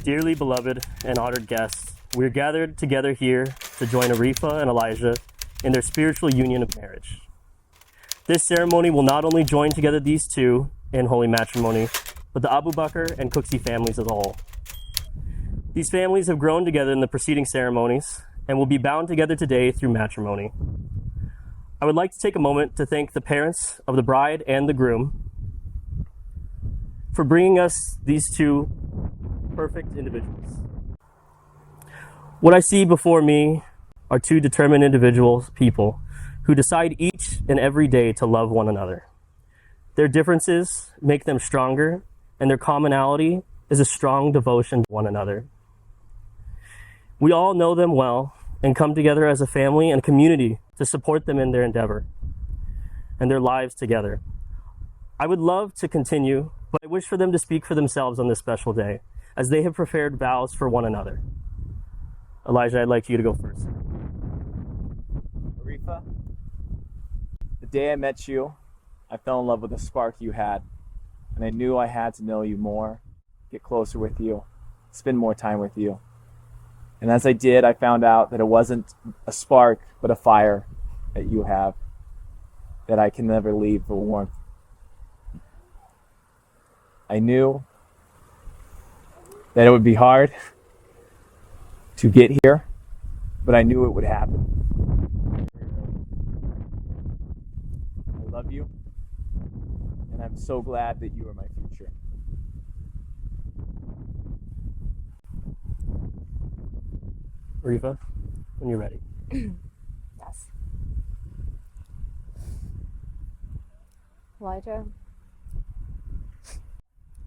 Dearly beloved and honored guests, we are gathered together here to join Arifa and Elijah in their spiritual union of marriage. This ceremony will not only join together these two in holy matrimony, but the Abu Bakr and Kuksi families as a whole. These families have grown together in the preceding ceremonies and will be bound together today through matrimony. I would like to take a moment to thank the parents of the bride and the groom for bringing us these two perfect individuals. What I see before me are two determined individuals, people, who decide each and every day to love one another. Their differences make them stronger, and their commonality is a strong devotion to one another. We all know them well and come together as a family and community to support them in their endeavor and their lives together. I would love to continue, but I wish for them to speak for themselves on this special day, as they have prepared vows for one another. Elijah, I'd like you to go first. Arifa, the day I met you, I fell in love with the spark you had, and I knew I had to know you more, get closer with you, spend more time with you. And as I did, I found out that it wasn't a spark, but a fire that you have, that I can never leave for warmth. I knew that it would be hard to get here, but I knew it would happen. I love you, and I'm so glad that you are my future. Arifa, when you're ready. Yes. Elijah,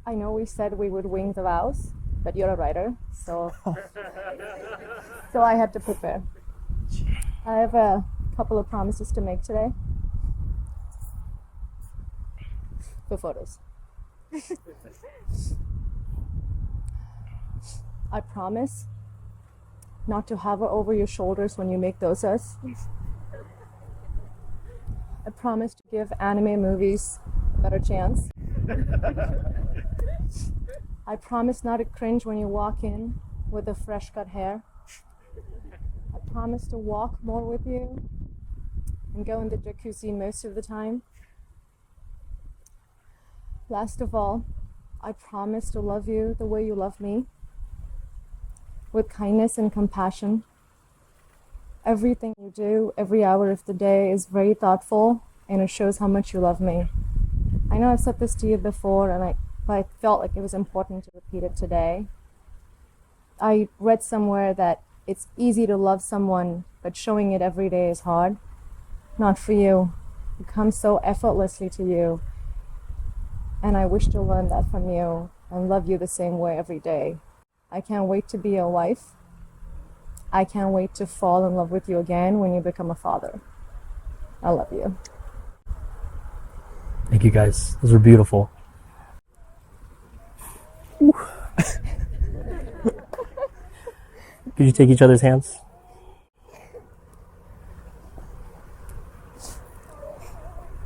I know we said we would wing the vows, but you're a writer, so I had to prepare. I have a couple of promises to make today. For photos. I promise not to hover over your shoulders when you make dosas. I promise to give anime movies a better chance. I promise not to cringe when you walk in with the fresh cut hair. I promise to walk more with you and go in the jacuzzi most of the time. Last of all, I promise to love you the way you love me, with kindness and compassion. Everything you do, every hour of the day is very thoughtful, and it shows how much you love me. I know I've said this to you before, but I felt like it was important to repeat it today. I read somewhere that it's easy to love someone, but showing it every day is hard. Not for you. It comes so effortlessly to you. And I wish to learn that from you and love you the same way every day. I can't wait to be your wife. I can't wait to fall in love with you again when you become a father. I love you. Thank you, guys. Those were beautiful. Could you take each other's hands?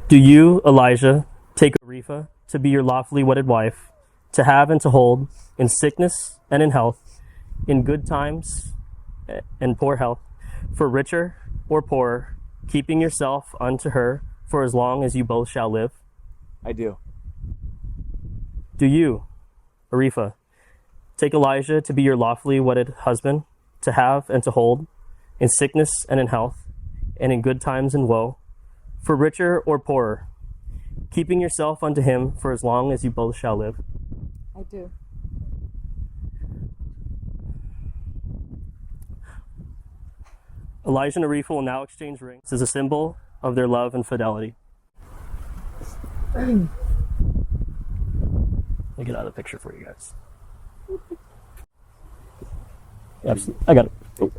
Do you, Elijah, take Arifa to be your lawfully wedded wife, to have and to hold, in sickness and in health, in good times and poor health, for richer or poorer, keeping yourself unto her for as long as you both shall live? I do. Do you, Arifa, take Elijah to be your lawfully wedded husband, to have and to hold, in sickness and in health, and in good times and woe, for richer or poorer, keeping yourself unto him for as long as you both shall live? I do. Elijah and Arifa will now exchange rings as a symbol of their love and fidelity. Let me get out of the picture for you guys. Absolutely. I got it. Oh.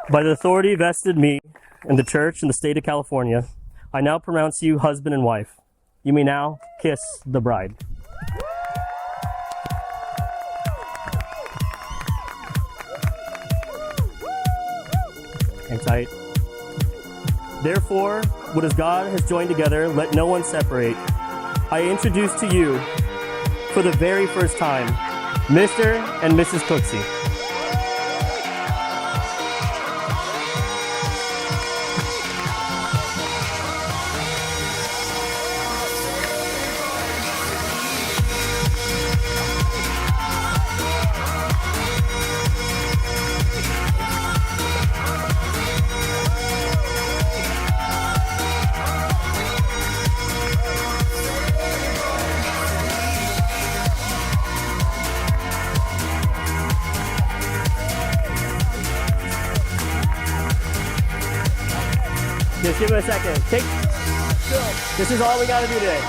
By the authority vested me in the church in the state of California, I now pronounce you husband and wife. You may now kiss the bride. Hang tight. Therefore, what as God has joined together, let no one separate. I introduce to you, for the very first time, Mr. and Mrs. Cooksey. Just give it a second. This is all we got to do today.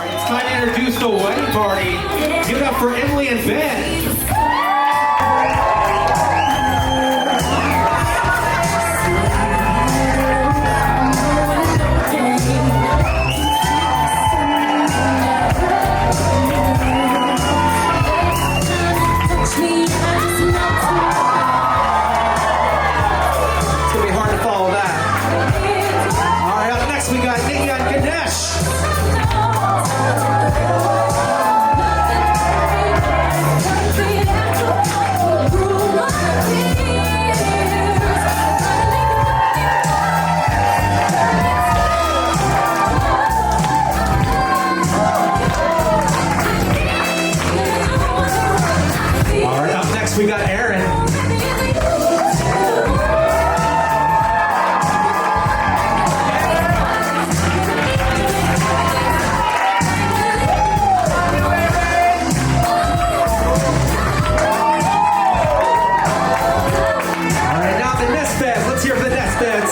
It's time to introduce the wedding party. Give it up for Emily and Ben. It's gonna be hard to follow that. All right, up next we got Nikki and Ganesh. All right, up next we got Aaron. All right, now the nest beds. Let's hear for the nest beds.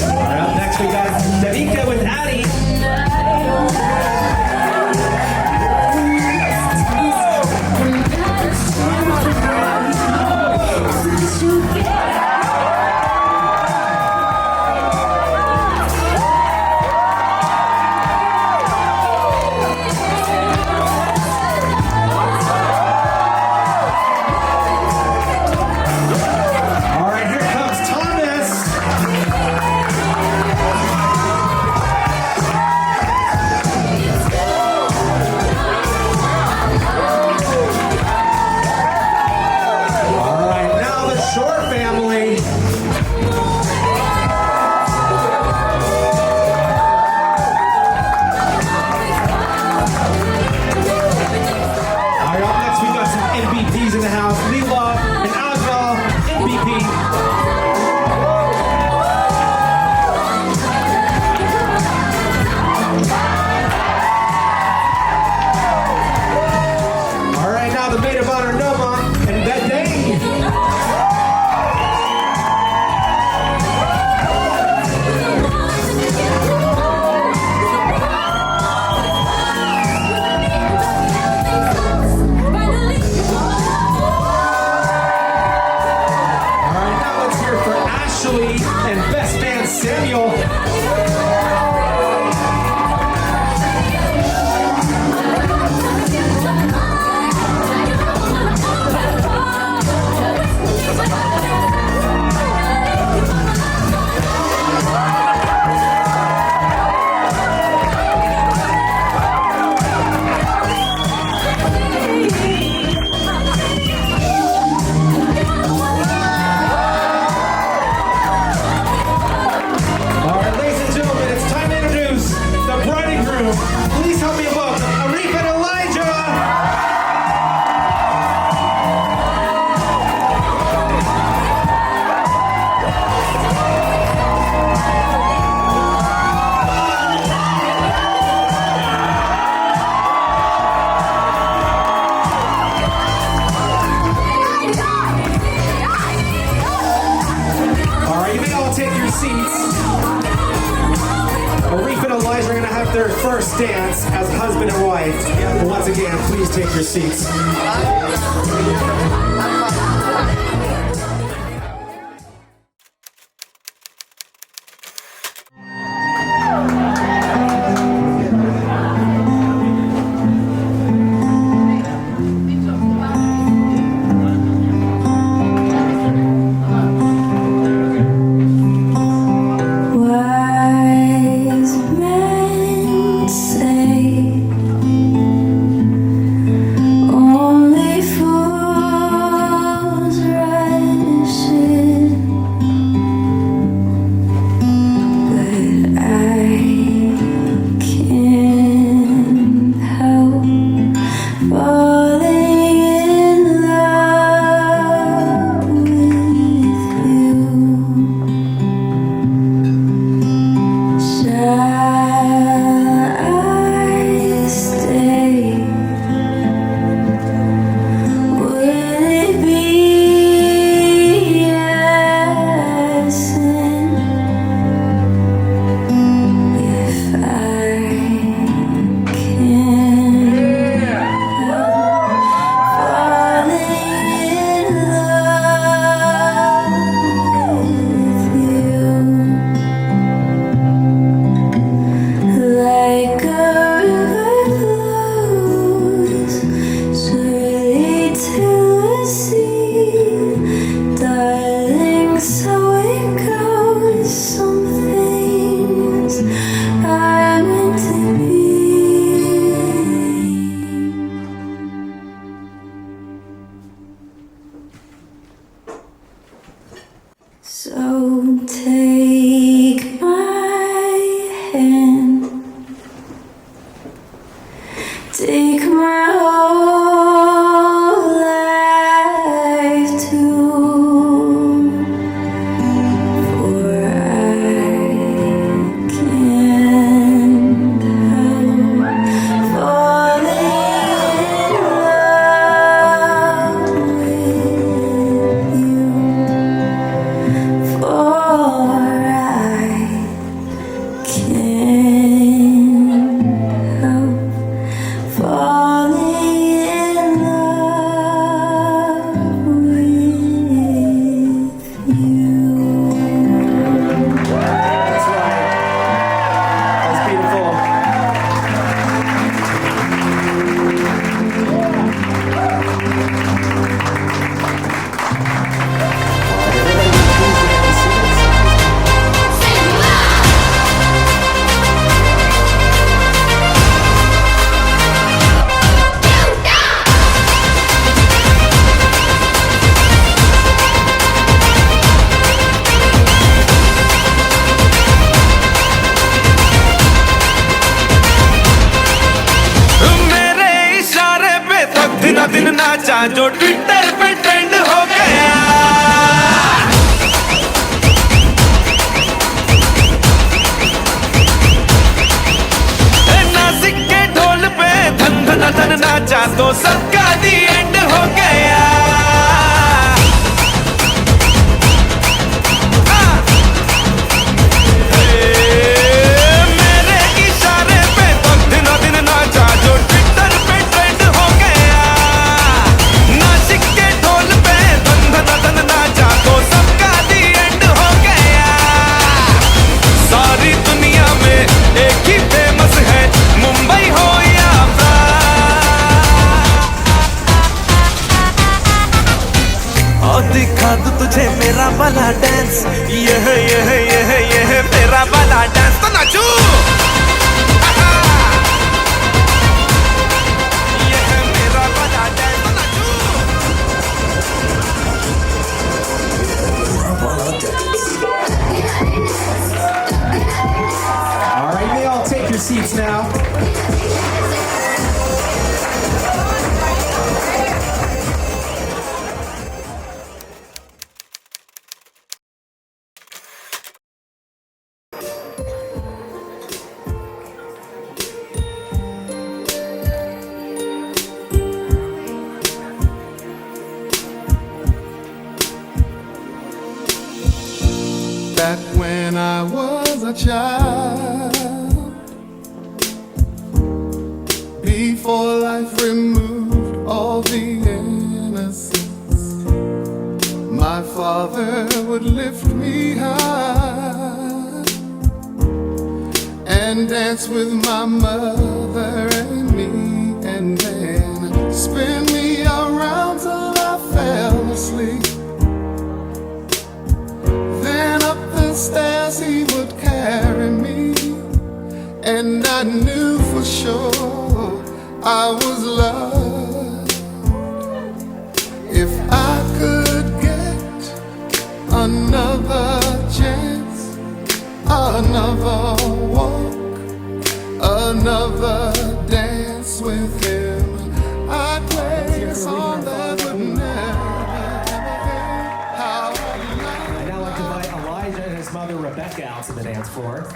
All right, up next we got Danica with Addie. All right, here comes Thomas. All right, now the Shore family. All right, up next we got some MVPs in the house. Lila and Azra, MVP. All right, now the maid of honor, Noma and Bethany. All right, now let's hear for Ashley and best man Samuel. seats. Arifa and Elijah are going to have their first dance as husband and wife. Once again, please take your seats. Wise men say only fools rush in, but I can't help falling in love with you. Shall I stay? Would it be a sin if I can't help falling in love with you? Like a river flows surely to the sea, darling, so it goes. Some things are meant to be. So take my hand, take my whole life too, for I can't help falling in love with you. For I can't help falling in love with you. That's right. That's beautiful. मेरे इशारे पे तो दिन दिन नाचा जो Twitter पे trend हो गया। नासिक के ढोल पे धन धन धन नाचा तो सबका दी एंड हो गया। मेरे इशारे पे तो दिन दिन नाचा जो ट्विटर पे ट्रेंड हो गया। नासिक के ढोल पे धन धन धन नाचा तो सबका दी एंड हो गया। सारी दुनिया में एक ही फेमस है, मुंबई हो या और दिखा दूं तुझे मेरा वाला डांस, यह मेरा वाला डांस तो नाचू। यह मेरा वाला डांस तो नाचू। All right, you may all take your seats now. back when I was a child, before life removed all the innocence, my father would lift me high and dance with my mother and me, and then spin me around till I fell asleep. Then up the stairs he would carry me, and I knew for sure I was loved. If I could get another chance, another walk, another dance with him, I'd play a song that would never end. How I'd now like to invite Elijah and his mother Rebecca out to the dance floor.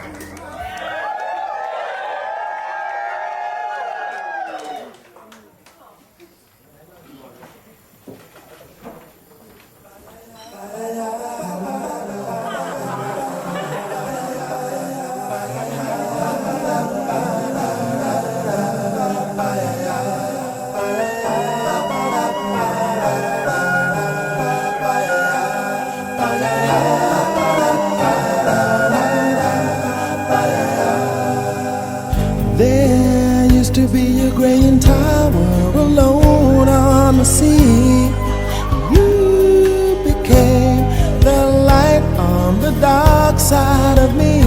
There used to be a graying tower alone on the sea. You became the light on the dark side of me.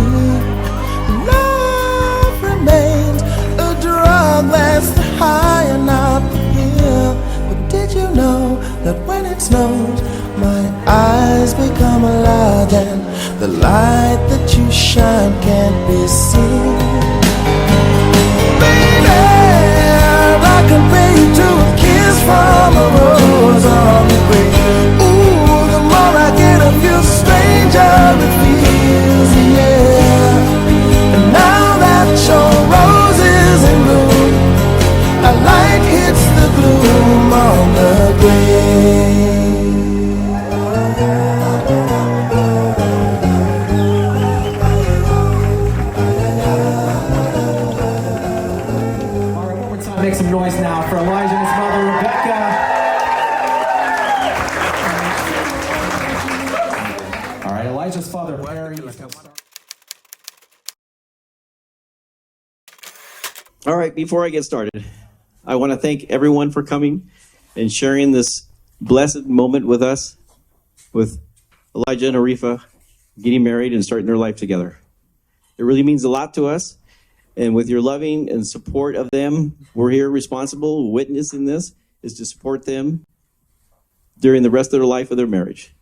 Love remains a drug that's high and out here. But did you know that when it snows, my eyes become alive and the light that you shine can't be seen? I compare you to a kiss from a rose on the grave. Ooh, the more I get of you, stranger it feels, yeah. And now that your rose is in bloom, a light hits the gloom on the grave. Make some noise now for Elijah and his mother, Rebecca. All right, Elijah's father, Perry. All right, before I get started, I want to thank everyone for coming and sharing this blessed moment with us, with Elijah and Arifa getting married and starting their life together. It really means a lot to us. And with your loving and support of them, we're here responsible, witnessing this, is to support them during the rest of their life of their marriage.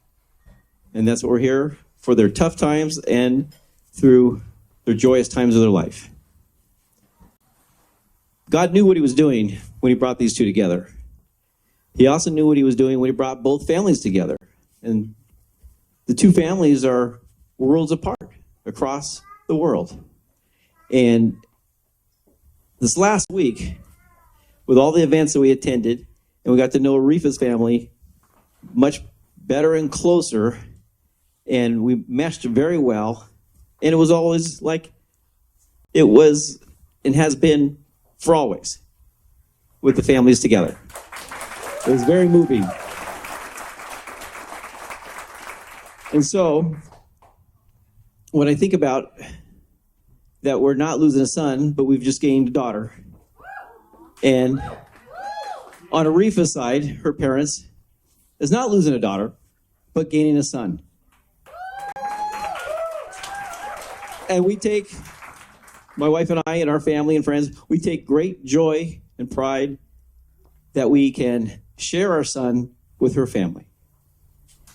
And that's what we're here for, their tough times and through their joyous times of their life. God knew what he was doing when he brought these two together. He also knew what he was doing when he brought both families together. And the two families are worlds apart across the world. And this last week, with all the events that we attended, and we got to know Arifa's family much better and closer, and we meshed very well, and it was always like it was and has been for always with the families together. It was very moving. And so, when I think about that we're not losing a son, but we've just gained a daughter. And on Arifa's side, her parents is not losing a daughter, but gaining a son. And we take, my wife and I and our family and friends, we take great joy and pride that we can share our son with her family.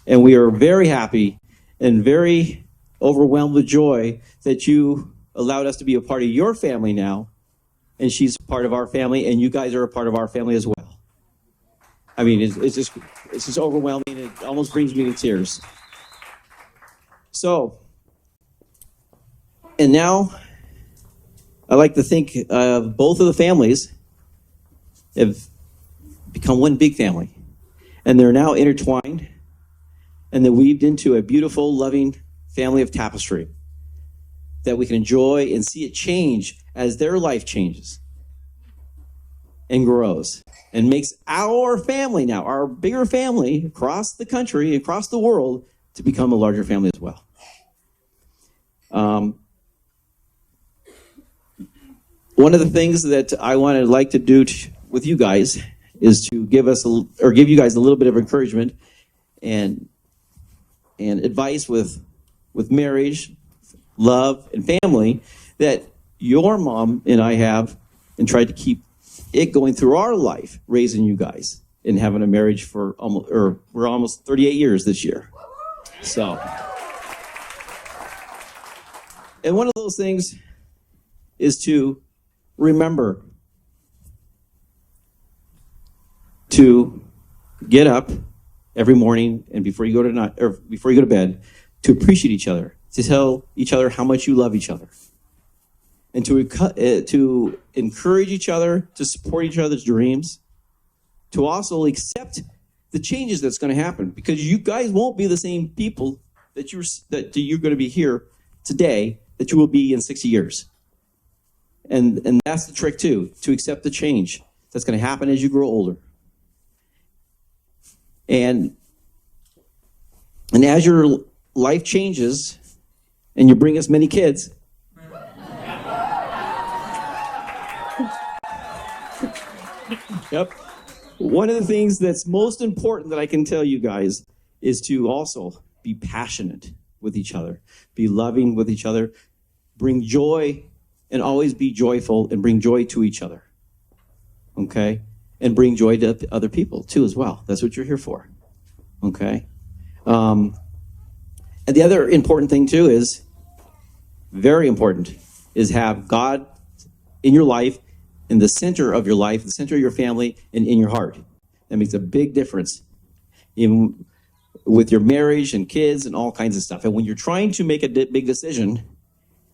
And we are very happy and very overwhelmed with joy that you allowed us to be a part of your family now, and she's a part of our family, and you guys are a part of our family as well. I mean, it's just overwhelming. It almost brings me to tears. So, and now I like to think both of the families have become one big family, and they're now intertwined, and they're weaved into a beautiful, loving family of tapestry that we can enjoy and see it change as their life changes and grows and makes our family now, our bigger family across the country, across the world, to become a larger family as well. One of the things that I like to do with you guys is to give you guys a little bit of encouragement and advice with marriage, love, and family that your mom and I have, and tried to keep it going through our life, raising you guys and having a marriage for we're almost 38 years this year. So, and one of those things is to remember to get up every morning and before you go to bed, to appreciate each other, to tell each other how much you love each other, and to encourage each other, to support each other's dreams, to also accept the changes that's going to happen, because you guys won't be the same people that you're going to be here today that you will be in 60 years. And that's the trick too, to accept the change that's going to happen as you grow older. And as your life changes and you bring us many kids, yep. One of the things that's most important that I can tell you guys is to also be passionate with each other, be loving with each other, bring joy, and always be joyful and bring joy to each other. Okay? And bring joy to other people too as well. That's what you're here for. Okay? And the other important thing too is, very important, is have God in your life, in the center of your life, the center of your family, and in your heart. That makes a big difference in with your marriage and kids and all kinds of stuff. And when you're trying to make a big decision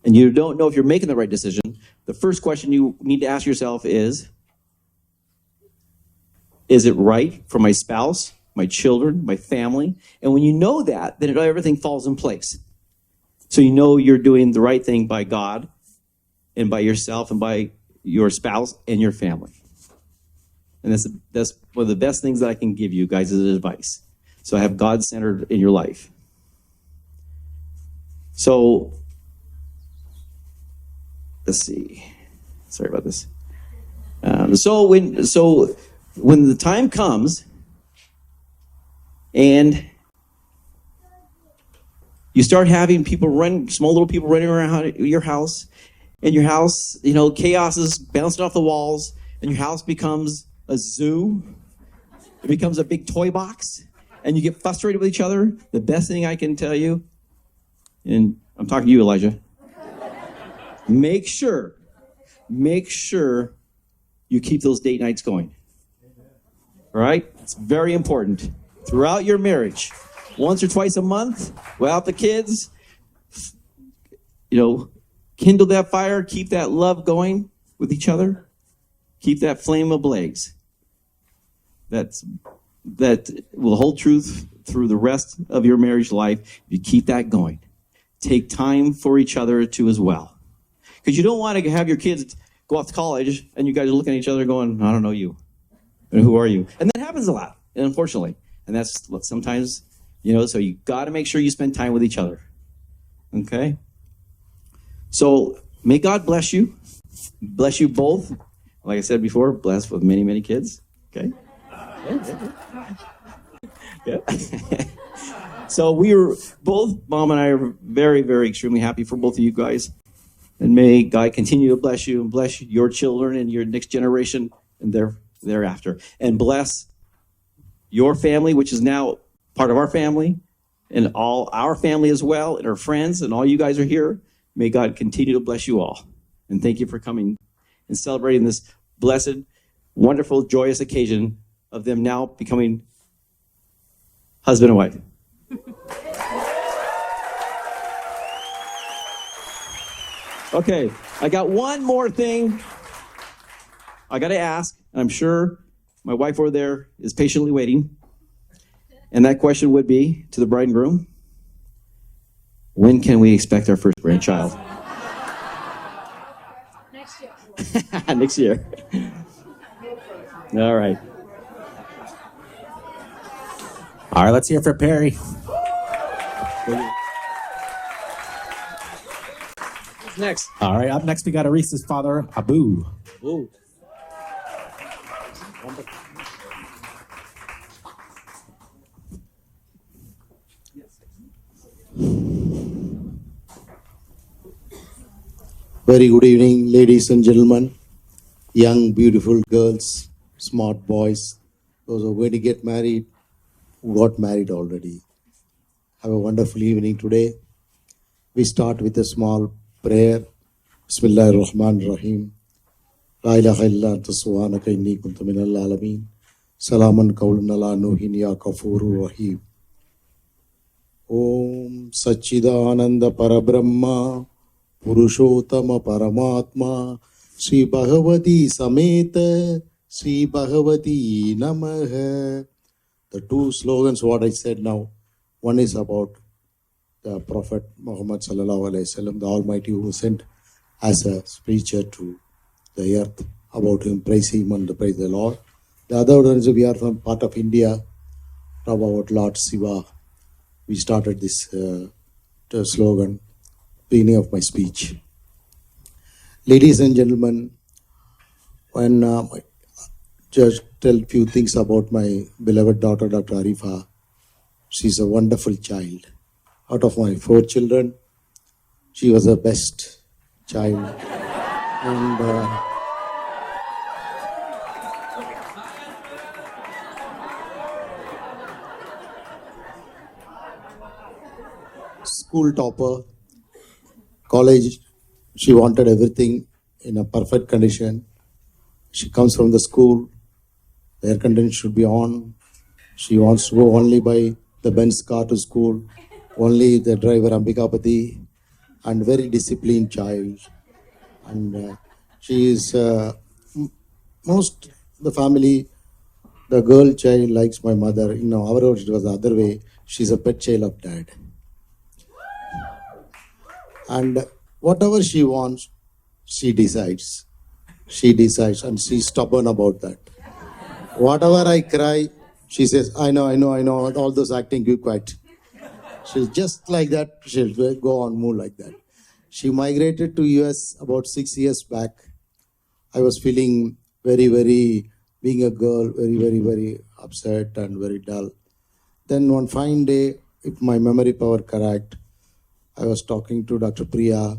and you don't know if you're making the right decision, the first question you need to ask yourself is it right for my spouse, my children, my family? And when you know that, then everything falls in place. So you know you're doing the right thing by God and by yourself and by your spouse and your family. And that's one of the best things that I can give you guys as advice. So have God centered in your life. So let's see. Sorry about this. So when the time comes and you start having small little people running around your house, and your house, chaos is bouncing off the walls, and your house becomes a zoo. It becomes a big toy box, and you get frustrated with each other. The best thing I can tell you, and I'm talking to you, Elijah, make sure you keep those date nights going. All right? It's very important. Throughout your marriage, once or twice a month, without the kids, kindle that fire, keep that love going with each other, keep that flame ablaze. That will hold truth through the rest of your marriage life if you keep that going. Take time for each other too as well. Because you don't want to have your kids go off to college and you guys are looking at each other going, I don't know you. And who are you? And that happens a lot, unfortunately. And that's sometimes, so you got to make sure you spend time with each other. Okay? So may God bless you both. Like I said before, blessed with many, many kids. Okay? Yeah. So both Mom and I are very, very extremely happy for both of you guys. And may God continue to bless you and bless your children and your next generation and thereafter. And bless your family, which is now part of our family, and all our family as well, and our friends, and all you guys are here. May God continue to bless you all. And thank you for coming and celebrating this blessed, wonderful, joyous occasion of them now becoming husband and wife. Okay, I got one more thing I got to ask. I'm sure my wife over there is patiently waiting. And that question would be to the bride and groom. When can we expect our first grandchild? Next year. Next year. All right. All right, let's hear it for Perry. Who's next? All right, up next we got Arisa's father, Abu. Ooh. Very good evening, ladies and gentlemen, young, beautiful girls, smart boys, those who are going to get married, who got married already. Have a wonderful evening today. We start with a small prayer. Bismillahir Rahmanir Rahim. La ilaha illa anta subhanaka inni kuntu minal alamin. Salaman qawlan ala nuhin ya kafurur rahim. Om Sachidananda Parabrahma Purushottama Paramatma Sri Bhagavati Sameta Sri Bhagavati Namaha. The two slogans what I said now, one is about the Prophet Muhammad Sallallahu Alaihi Wasallam, the Almighty who sent as a preacher to the earth, about him, praise him and praise the Lord. The other one is we are from part of India, about Lord Shiva. We started this slogan, beginning of my speech. Ladies and gentlemen, when just tell few things about my beloved daughter, Dr. Arifa. She's a wonderful child. Out of my 4 children, she was the best child. And school topper, college, she wanted everything in a perfect condition. She comes from the school, the air conditioning should be on. She wants to go only by the Benz car to school, only the driver Ambikapati, and very disciplined child. And she is most the family, the girl child likes my mother. In our house it was the other way. She's a pet child of dad. And whatever she wants, she decides. She decides, and she's stubborn about that. Whatever I cry, she says, I know, all those acting, keep quiet. She's just like that, she'll go on, move like that. She migrated to US about 6 years back. I was feeling very, being a girl, very upset and very dull. Then one fine day, if my memory power correct, I was talking to Dr. Priya.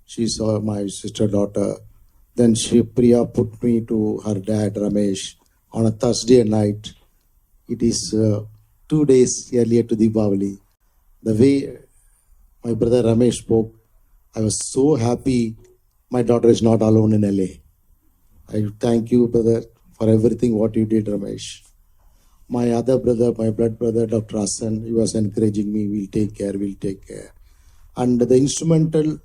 She's my sister daughter. Then Priya put me to her dad, Ramesh, on a Thursday night. It is 2 days earlier to Deepavali. The way my brother Ramesh spoke, I was so happy my daughter is not alone in LA. I thank you, brother, for everything what you did, Ramesh. My other brother, my blood brother, Dr. Hassan, he was encouraging me, we'll take care. And the instrumental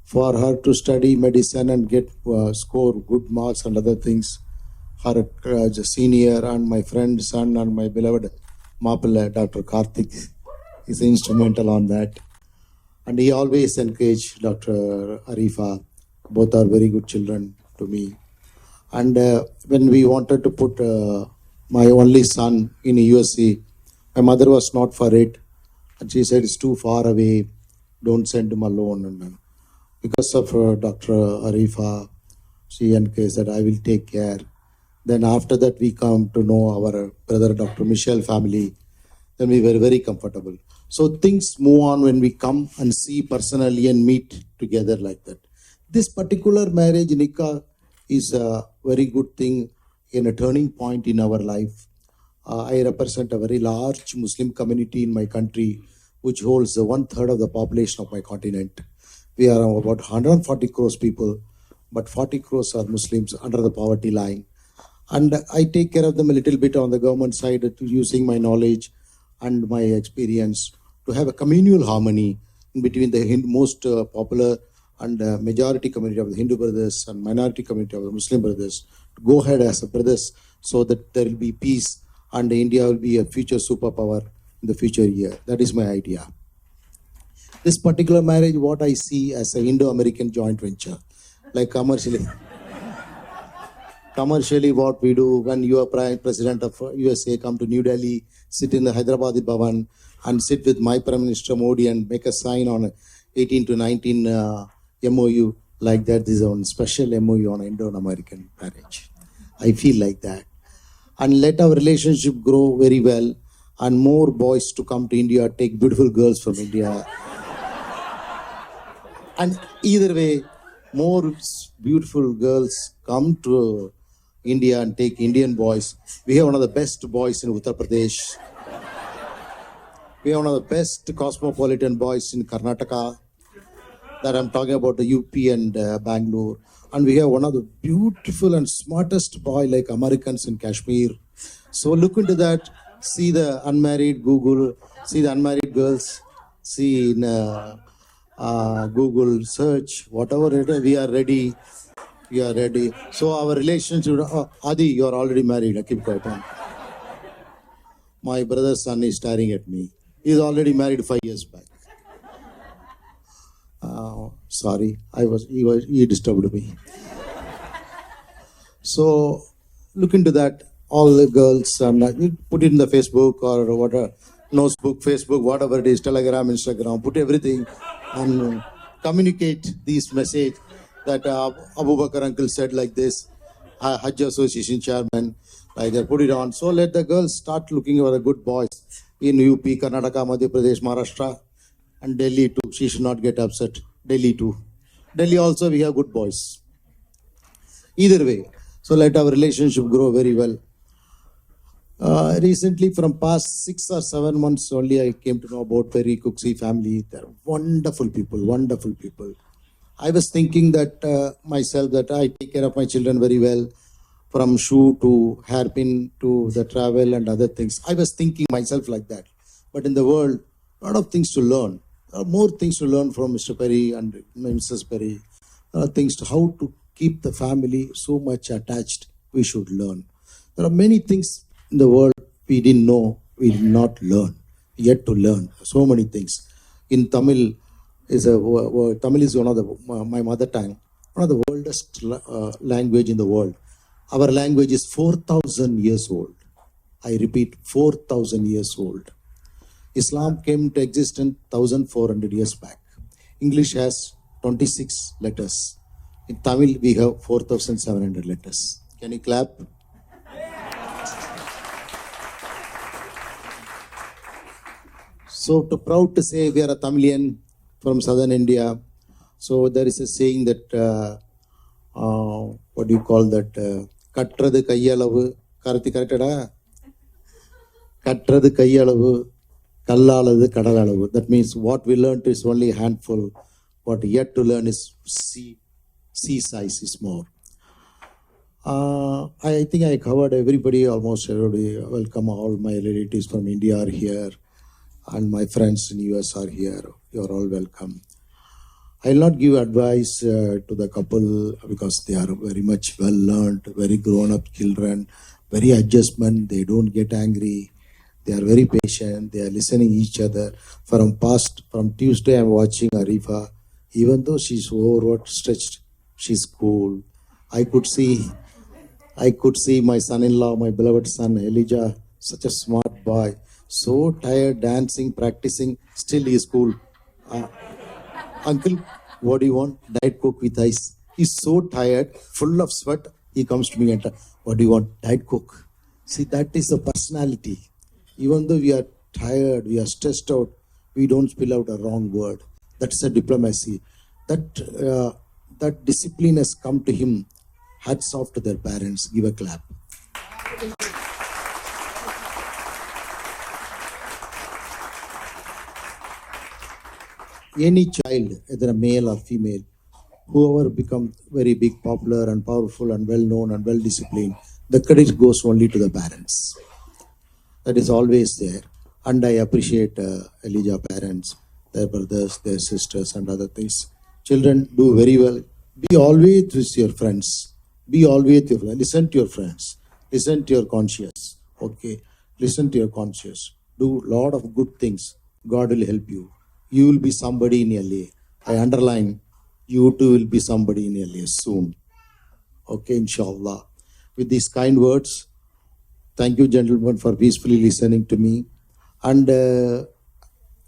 for her to study medicine and get score good marks and other things, her senior and my friend, son and my beloved Mapala, Dr. Karthik, is instrumental on that. And he always encouraged Dr. Arifa. Both are very good children to me. And when we wanted to put my only son in USC, my mother was not for it. And she said, it's too far away. Don't send him alone. And because of Dr. Arifa, she encouraged that I will take care. Then after that, we come to know our brother, Dr. Michelle family. Then we were very comfortable. So things move on when we come and see personally and meet together like that. This particular marriage, Nikah, is a very good thing and a turning point in our life. I represent a very large Muslim community in my country, which holds 1/3 of the population of my continent. We are about 140 crores people, but 40 crores are Muslims under the poverty line. And I take care of them a little bit on the government side, using my knowledge and my experience to have a communal harmony in between the most popular and majority community of the Hindu brothers and minority community of the Muslim brothers to go ahead as a brothers so that there will be peace and India will be a future superpower in the future year. That is my idea. This particular marriage, what I see as an Indo-American joint venture, like commercially what we do when you are Prime President of USA come to New Delhi, sit in the Hyderabad Bhavan and sit with my Prime Minister Modi and make a sign on a 18 to 19 MOU like that. This is a special MOU on Indo-American marriage. I feel like that. And let our relationship grow very well and more boys to come to India, take beautiful girls from India. And either way, more beautiful girls come to India and take Indian boys. We have one of the best boys in Uttar Pradesh. We have one of the best cosmopolitan boys in Karnataka. That I'm talking about the UP and Bangalore. And we have one of the beautiful and smartest boy like Americans in Kashmir. So look into that. See the unmarried Google. See the unmarried girls. See in Google search. Whatever it is, we are ready. We are ready. So our relationship. Adi, you are already married. I keep quiet. My brother's son is staring at me. He is already married 5 years back. Sorry, he disturbed me. So look into that. All the girls, you put it in the Facebook or whatever, Nosebook, Facebook, whatever it is, Telegram, Instagram, put everything and communicate this message that Abu Bakr uncle said like this, Hajj Association chairman, like that, put it on. So let the girls start looking for the good boys in UP, Karnataka, Madhya Pradesh, Maharashtra, and Delhi too. She should not get upset. Delhi too. Delhi also we have good boys. Either way. So let our relationship grow very well. Recently, from past 6 or 7 months only, I came to know about Perry Cooksey family. They're wonderful people, wonderful people. I was thinking that myself that I take care of my children very well, from shoe to hairpin to the travel and other things. I was thinking myself like that. But in the world, a lot of things to learn. There are more things to learn from Mr. Perry and Mrs. Perry. There are things to how to keep the family so much attached. We should learn. There are many things in the world we didn't know, we did not learn, yet to learn. So many things. In Tamil is one of my mother tongue, one of the oldest language in the world. Our language is 4,000 years old. I repeat, 4,000 years old. Islam came to existence 1,400 years back. English has 26 letters. In Tamil, we have 4,700 letters. Can you clap? So, proud to say we are a Tamilian from southern India. So, there is a saying that, what do you call that? Kattradu kayyalavu. Karathi corrected? Kattradu kayyalavu. Kallaladu kadalalavu. That means what we learned is only a handful. What yet to learn is sea size is more. I think I covered everybody, almost everybody. Welcome, all my relatives from India are here. And my friends in US are here. You are all welcome. I will not give advice to the couple because they are very much well learned, very grown up children, very adjustment. They don't get angry. They are very patient. They are listening each other. From Tuesday, I'm watching Arifa. Even though she's overstretched, she's cool. I could see my son-in-law, my beloved son Elijah, such a smart boy. So tired, dancing, practicing, still he is cool. Uncle, what do you want? Diet Coke with ice. He's so tired, full of sweat. He comes to me and what do you want? Diet Coke. See, that is the personality. Even though we are tired, we are stressed out, we don't spill out a wrong word. That's a diplomacy. That discipline has come to him. Hats off to their parents. Give a clap. Any child, either a male or female, whoever become very big, popular and powerful and well known and well disciplined, the credit goes only to the parents. That is always there. And I appreciate Elijah parents, their brothers, their sisters and other things. Children do very well. Be always with your friends. Be always with your friends. Listen to your friends. Listen to your conscience. Okay. Listen to your conscience. Do a lot of good things. God will help you. you will be somebody in LA. I underline, you too will be somebody in LA soon. Okay, inshallah. With these kind words, thank you, gentlemen, for peacefully listening to me. And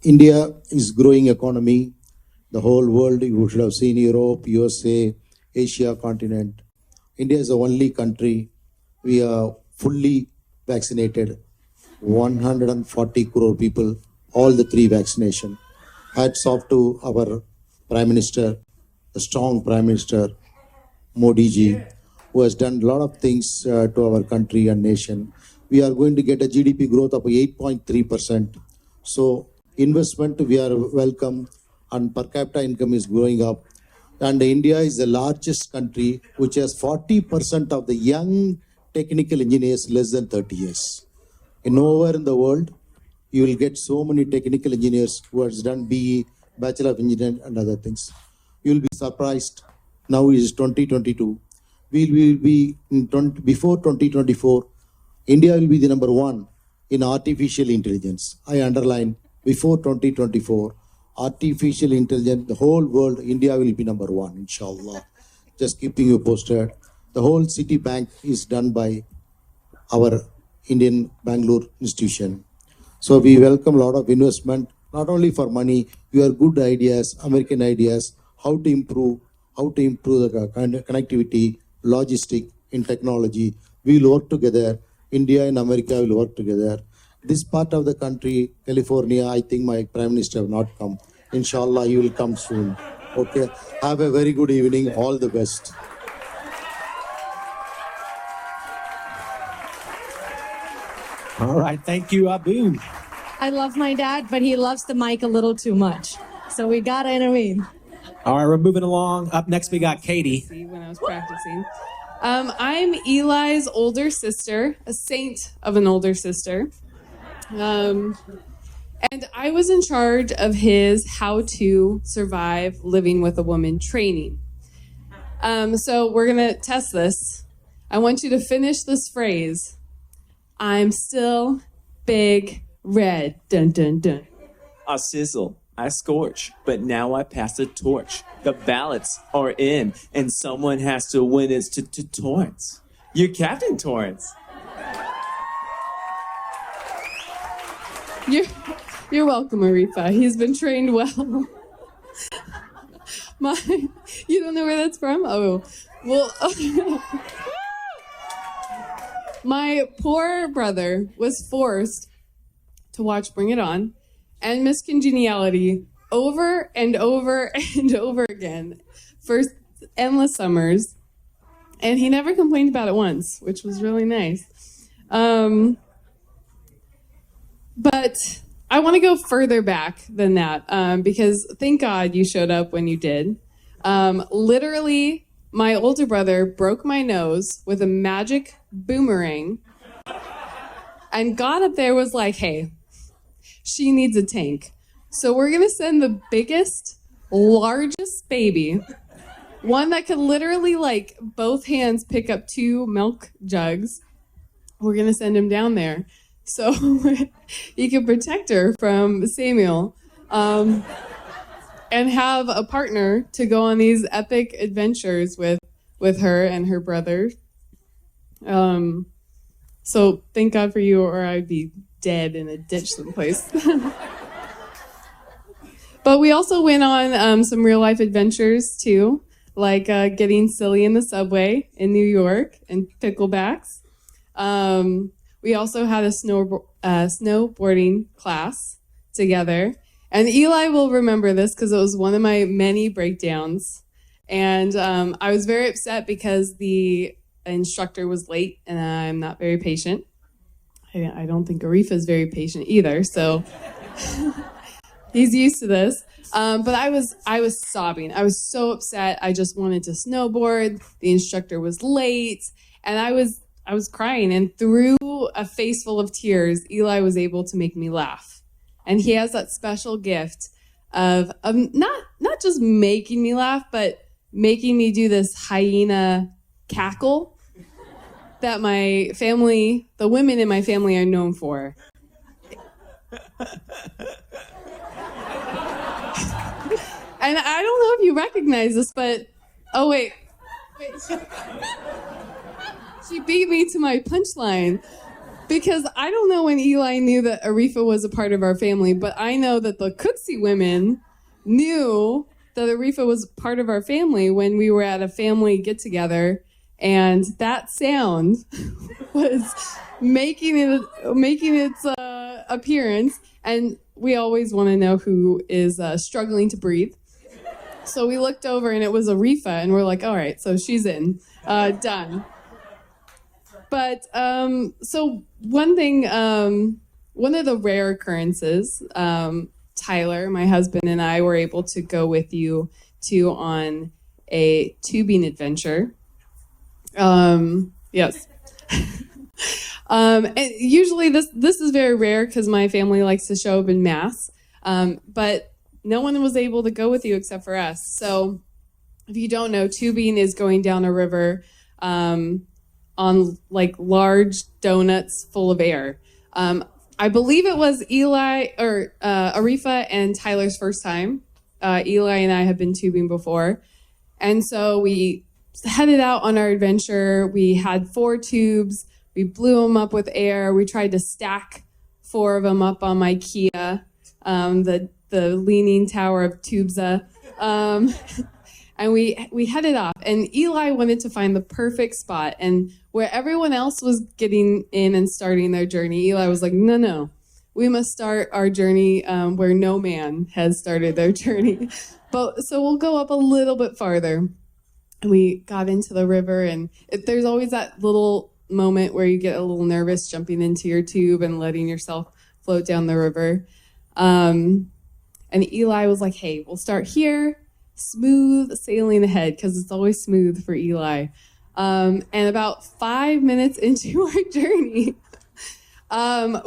India is growing economy. The whole world, you should have seen Europe, USA, Asia continent. India is the only country we are fully vaccinated. 140 crore people, all the 3 vaccination. Hats off to our Prime Minister, the strong Prime Minister, Modi ji, who has done a lot of things to our country and nation. We are going to get a GDP growth of 8.3%. So investment, we are welcome, and per capita income is growing up. And India is the largest country which has 40% of the young technical engineers less than 30 years. Nowhere in the world, you will get so many technical engineers who has done BE, Bachelor of Engineering and other things. You will be surprised. Now it is 2022. We will be, before 2024, India will be the number 1 in artificial intelligence. I underline, before 2024, artificial intelligence, the whole world, India will be number 1, inshallah. Just keeping you posted. The whole Citibank is done by our Indian Bangalore institution. So we welcome a lot of investment, not only for money, your good ideas, American ideas, how to improve the connectivity, logistic in technology. We will work together. India and America will work together. This part of the country, California, I think my Prime Minister have not come. Inshallah, he will come soon. Okay. Have a very good evening. All the best. All right, thank you, Abu. I love my dad, but he loves the mic a little too much. So we gotta intervene. All right, we're moving along. Up next, we got Katie. When I was practicing. I'm Eli's older sister, a saint of an older sister. And I was in charge of his how to survive living with a woman training. So we're going to test this. I want you to finish this phrase. I'm still big red. Dun, dun, dun. I sizzle, I scorch, but now I pass the torch. The ballots are in, and someone has to win. It's to Torrance. You're Captain Torrance. You're welcome, Arifa. He's been trained well. You don't know where that's from? Oh, well. My poor brother was forced to watch Bring It On and Miss Congeniality over and over and over again for endless summers. And he never complained about it once, which was really nice. But I want to go further back than that because thank God you showed up when you did. Literally, my older brother broke my nose with a magic boomerang and got up there, was like, hey, she needs a tank. So we're going to send the biggest, largest baby, one that could literally, like, both hands pick up 2 milk jugs. We're going to send him down there so he can protect her from Samuel and have a partner to go on these epic adventures with her and her brother. So thank God for you, or I'd be dead in a ditch someplace. But we also went on some real life adventures too, like getting silly in the subway in New York and picklebacks. We also had a snowboarding class together. And Eli will remember this because it was one of my many breakdowns. And I was very upset because the instructor was late and I'm not very patient. I don't think Arifa is very patient either, so he's used to this. But I was sobbing. I was so upset. I just wanted to snowboard. The instructor was late, and I was crying. And through a face full of tears, Eli was able to make me laugh. And he has that special gift of not just making me laugh, but making me do this hyena cackle that my family, the women in my family, are known for. And I don't know if you recognize this, but oh wait. She beat me to my punchline because I don't know when Eli knew that Arifa was a part of our family, but I know that the Cooksey women knew that Arifa was part of our family when we were at a family get together, and that sound was making its appearance, and we always want to know who is struggling to breathe. So we looked over and it was Arifa, and we're like, all right, so she's in, done. But so one thing, one of the rare occurrences, Tyler, my husband, and I were able to go with you two on a tubing adventure. Yes. And usually this is very rare because my family likes to show up in mass. But no one was able to go with you except for us. So if you don't know, tubing is going down a river on like large donuts full of air. I believe it was Eli or Arifa and Tyler's first time. Eli and I have been tubing before. And so we headed out on our adventure. We had 4 tubes. We blew them up with air. We tried to stack 4 of them up on my Kia, the leaning tower of Tubesa. And we headed off. And Eli wanted to find the perfect spot. And where everyone else was getting in and starting their journey, Eli was like, no, we must start our journey where no man has started their journey. So we'll go up a little bit farther. And we got into the river, and there's always that little moment where you get a little nervous jumping into your tube and letting yourself float down the river. And Eli was like, hey, we'll start here, smooth sailing ahead, because it's always smooth for Eli. And about 5 minutes into our journey,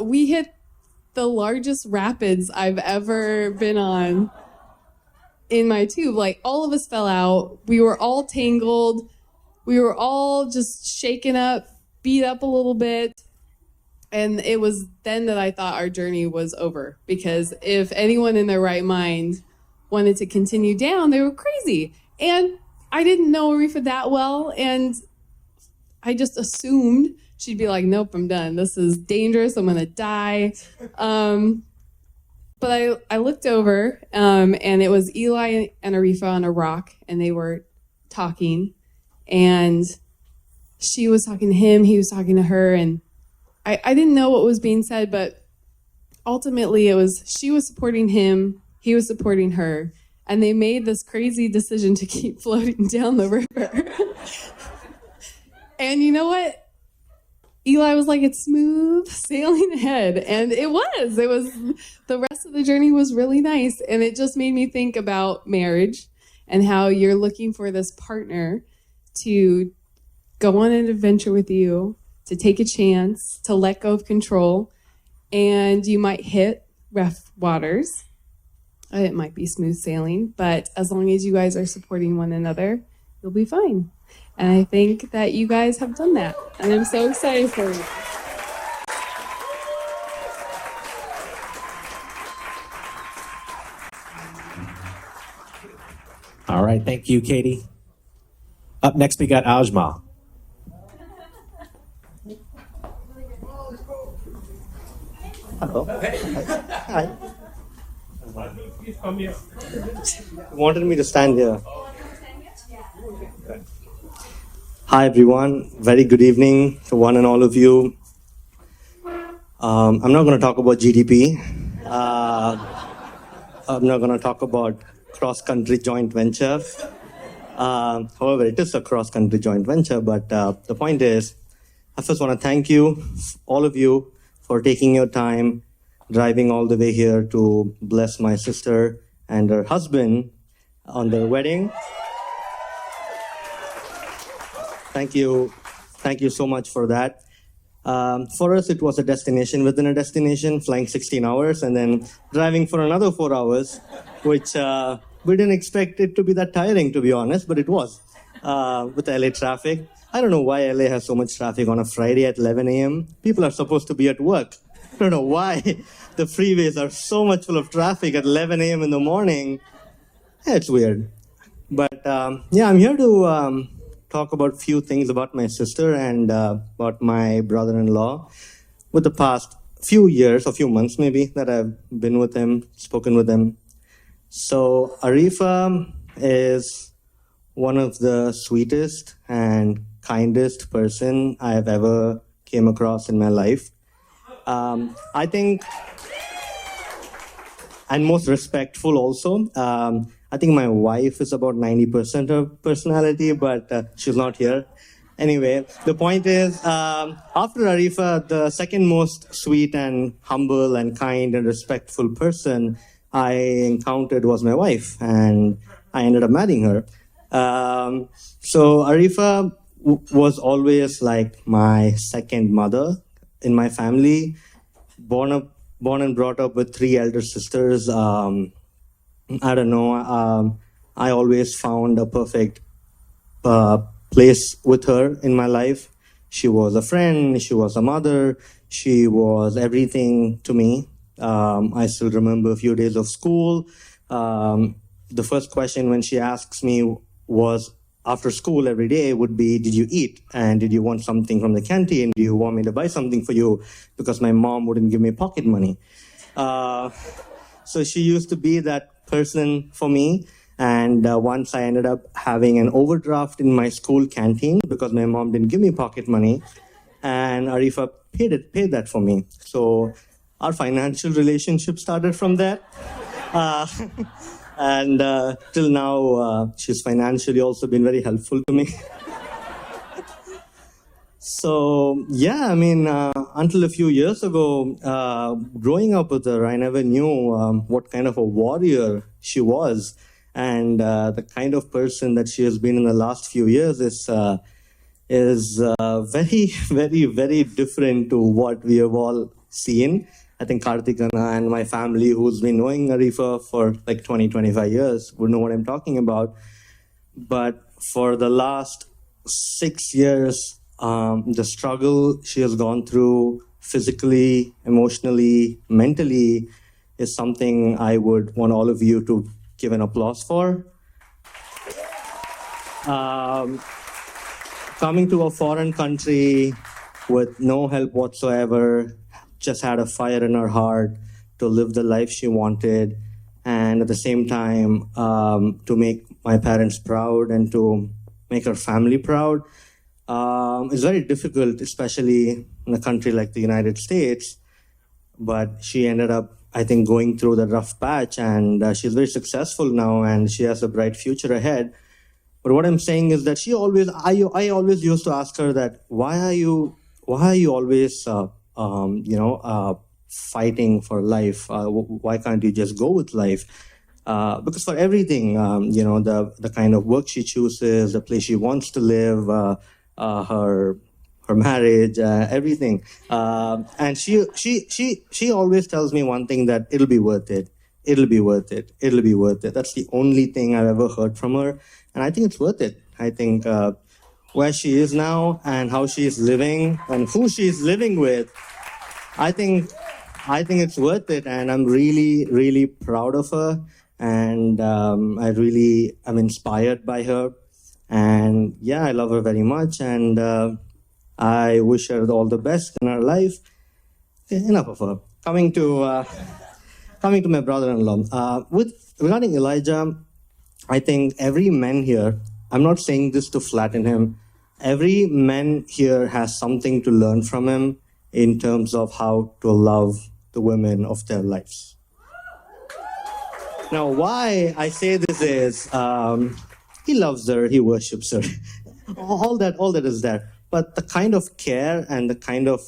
we hit the largest rapids I've ever been on in my tube. Like, all of us fell out. We were all tangled. We were all just shaken up, beat up a little bit. And it was then that I thought our journey was over, because if anyone in their right mind wanted to continue down, they were crazy. And I didn't know Arifa that well, and I just assumed she'd be like, nope, I'm done. This is dangerous. I'm going to die. But I looked over, and it was Eli and Arifa on a rock, and they were talking. And she was talking to him, he was talking to her, and I didn't know what was being said, but ultimately it was she was supporting him, he was supporting her, and they made this crazy decision to keep floating down the river. And you know what? Eli was like, it's smooth sailing ahead. And it was. The rest of the journey was really nice. And it just made me think about marriage and how you're looking for this partner to go on an adventure with you, to take a chance, to let go of control. And you might hit rough waters. It might be smooth sailing, but as long as you guys are supporting one another, you'll be fine. And I think that you guys have done that. And I'm so excited for you. All right, thank you, Katie. Up next, we got Ajmal. Hello. Hi. You wanted me to stand here. Hi, everyone. Very good evening to one and all of you. I'm not going to talk about GDP. I'm not going to talk about cross-country joint venture. However, it is a cross-country joint venture, but the point is, I first want to thank you, all of you, for taking your time, driving all the way here to bless my sister and her husband on their wedding. Thank you. Thank you so much for that. For us, it was a destination within a destination, flying 16 hours and then driving for another 4 hours, which we didn't expect it to be that tiring, to be honest, but it was with LA traffic. I don't know why LA has so much traffic on a Friday at 11 a.m. People are supposed to be at work. I don't know why the freeways are so much full of traffic at 11 a.m. in the morning. Yeah, it's weird. But yeah, I'm here to talk about few things about my sister and about my brother-in-law. With the past few years, or few months maybe, that I've been with him, spoken with him. So Arifa is one of the sweetest and kindest person I've ever came across in my life. I think, and most respectful also. I think my wife is about 90% of personality, but she's not here. Anyway, the point is, after Arifa, the second most sweet and humble and kind and respectful person I encountered was my wife, and I ended up marrying her. So Arifa was always like my second mother in my family. Born and brought up with three elder sisters. I don't know. I always found a perfect place with her in my life. She was a friend, she was a mother, she was everything to me. I still remember a few days of school. The first question when she asks me was, after school every day, would be, did you eat? And did you want something from the canteen? Do you want me to buy something for you? Because my mom wouldn't give me pocket money. So she used to be that person for me. And once I ended up having an overdraft in my school canteen because my mom didn't give me pocket money, and Arifa paid that for me. So our financial relationship started from there. And till now, she's financially also been very helpful to me. So yeah, I mean, until a few years ago, growing up with her, I never knew what kind of a warrior she was. And the kind of person that she has been in the last few years is very, very, very different to what we have all seen. I think Karthikana and my family, who's been knowing Arifa for like 20, 25 years, would know what I'm talking about. But for the last 6 years, the struggle she has gone through physically, emotionally, mentally is something I would want all of you to give an applause for. Coming to a foreign country with no help whatsoever, just had a fire in her heart to live the life she wanted, and at the same time to make my parents proud and to make her family proud. It's very difficult, especially in a country like the United States, but she ended up, I think, going through the rough patch, and she's very successful now, and she has a bright future ahead. But what I'm saying is that I always used to ask her that, why are you always, fighting for life? Why can't you just go with life? Because for everything, the kind of work she chooses, the place she wants to live, her marriage, everything. And she always tells me one thing, that it'll be worth it. It'll be worth it. It'll be worth it. That's the only thing I've ever heard from her. And I think it's worth it. I think where she is now and how she is living and who she is living with, I think it's worth it. And I'm really, really proud of her. And I really am inspired by her. And yeah, I love her very much. And I wish her all the best in her life. Okay, enough of her. Coming to my brother-in-law. Regarding Elijah, I think every man here, I'm not saying this to flatten him, every man here has something to learn from him in terms of how to love the women of their lives. Now, why I say this is, he loves her, he worships her. all that is there. But the kind of care and the kind of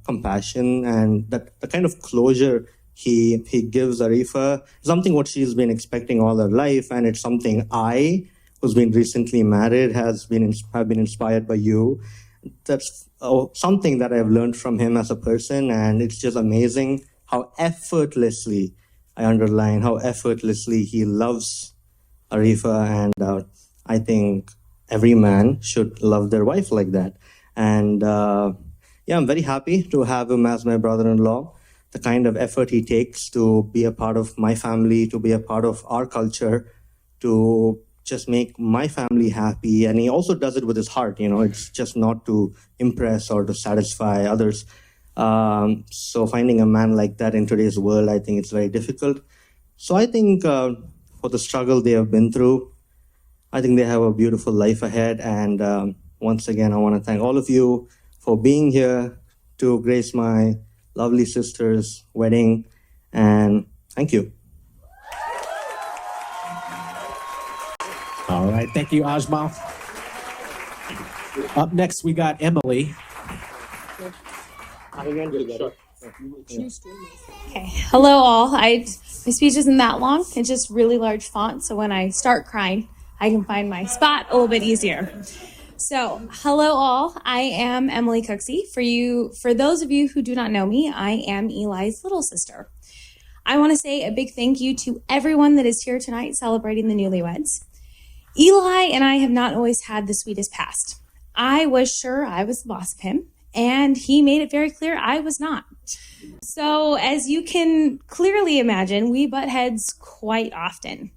compassion and the kind of closure he gives Arifa, something what she's been expecting all her life, and it's something I, who's been recently married, have been inspired by you. That's something that I've learned from him as a person, and it's just amazing how effortlessly, I underline, how effortlessly he loves Arifa, and I think every man should love their wife like that. And yeah, I'm very happy to have him as my brother-in-law. The kind of effort he takes to be a part of my family, to be a part of our culture, to just make my family happy. And he also does it with his heart. It's just not to impress or to satisfy others. So finding a man like that in today's world, I think it's very difficult. So I think for the struggle they have been through, I think they have a beautiful life ahead. And once again, I want to thank all of you for being here to grace my lovely sister's wedding. And thank you. All right. Thank you, Ajmal. Up next, we got Emily. Okay. Hello, all. My speech isn't that long. It's just really large font, so when I start crying, I can find my spot a little bit easier. So, hello, all. I am Emily Cooksey. For those of you who do not know me, I am Eli's little sister. I want to say a big thank you to everyone that is here tonight celebrating the newlyweds. Eli and I have not always had the sweetest past. I was sure I was the boss of him, and he made it very clear I was not. So, as you can clearly imagine, we butt heads quite often.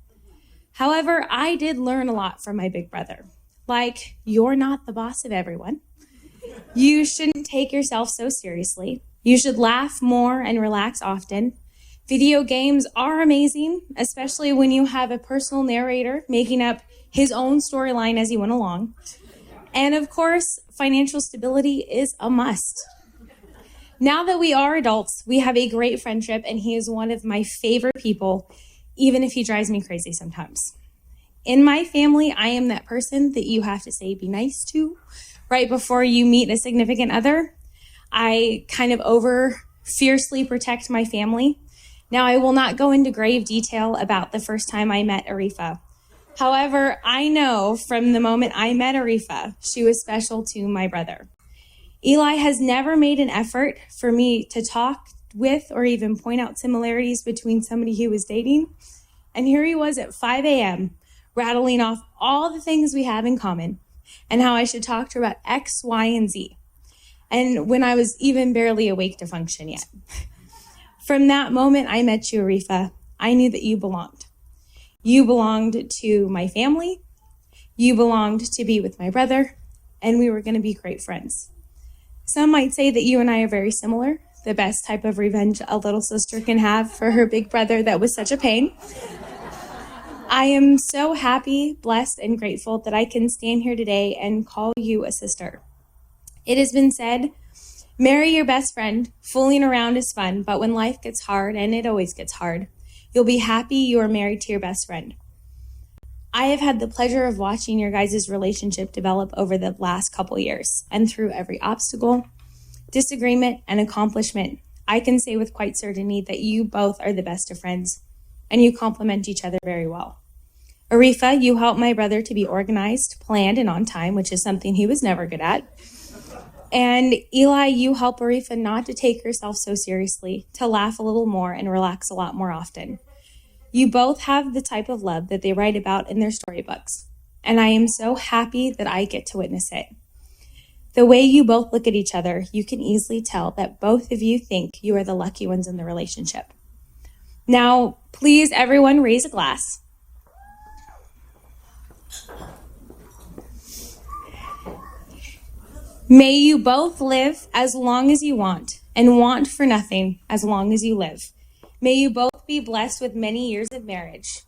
However, I did learn a lot from my big brother. Like, you're not the boss of everyone. You shouldn't take yourself so seriously. You should laugh more and relax often. Video games are amazing, especially when you have a personal narrator making up his own storyline as he went along. And of course, financial stability is a must. Now that we are adults, we have a great friendship, and he is one of my favorite people, even if he drives me crazy sometimes. In my family, I am that person that you have to say be nice to right before you meet a significant other. I kind of fiercely protect my family. Now, I will not go into grave detail about the first time I met Arifa. However, I know from the moment I met Arifa, she was special to my brother. Eli has never made an effort for me to talk with or even point out similarities between somebody he was dating. And here he was at 5 a.m. rattling off all the things we have in common and how I should talk to her about X, Y, and Z. And when I was even barely awake to function yet. From that moment I met you, Arifa, I knew that you belonged. You belonged to my family, you belonged to be with my brother, and we were going to be great friends. Some might say that you and I are very similar, the best type of revenge a little sister can have for her big brother that was such a pain. I am so happy, blessed, and grateful that I can stand here today and call you a sister. It has been said, marry your best friend. Fooling around is fun, but when life gets hard, and it always gets hard, you'll be happy you are married to your best friend. I have had the pleasure of watching your guys' relationship develop over the last couple years, and through every obstacle, disagreement, and accomplishment, I can say with quite certainty that you both are the best of friends, and you complement each other very well. Arifa, you help my brother to be organized, planned, and on time, which is something he was never good at. And Eli, you help Arifa not to take herself so seriously, to laugh a little more and relax a lot more often. You both have the type of love that they write about in their storybooks, and I am so happy that I get to witness it. The way you both look at each other, you can easily tell that both of you think you are the lucky ones in the relationship. Now, please, everyone, raise a glass. May you both live as long as you want, and want for nothing as long as you live. May you both be blessed with many years of marriage.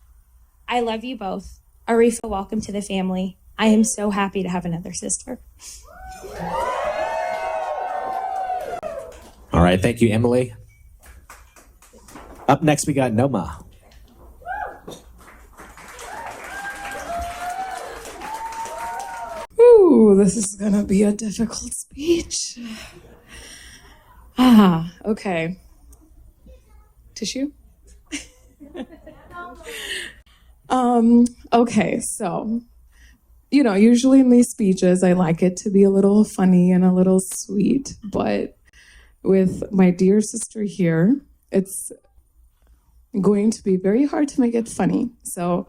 I love you both. Arifa, welcome to the family. I am so happy to have another sister. All right. Thank you, Emily. Up next, we got Noma. Ooh, this is gonna be a difficult speech. Okay. Tissue? Okay, so, usually in these speeches, I like it to be a little funny and a little sweet, but with my dear sister here, it's going to be very hard to make it funny. So,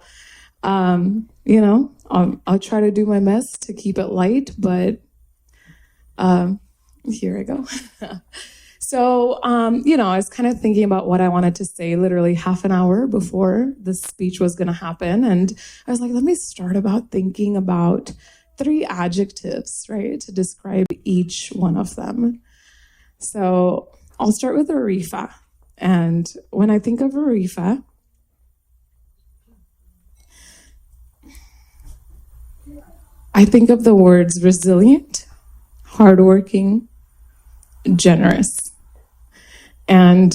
I'll try to do my best to keep it light, but here I go. So, I was kind of thinking about what I wanted to say literally half an hour before the speech was going to happen. And I was like, let me start about thinking about 3 adjectives, right, to describe each one of them. So I'll start with Arifa. And when I think of Arifa, I think of the words resilient, hardworking, generous. And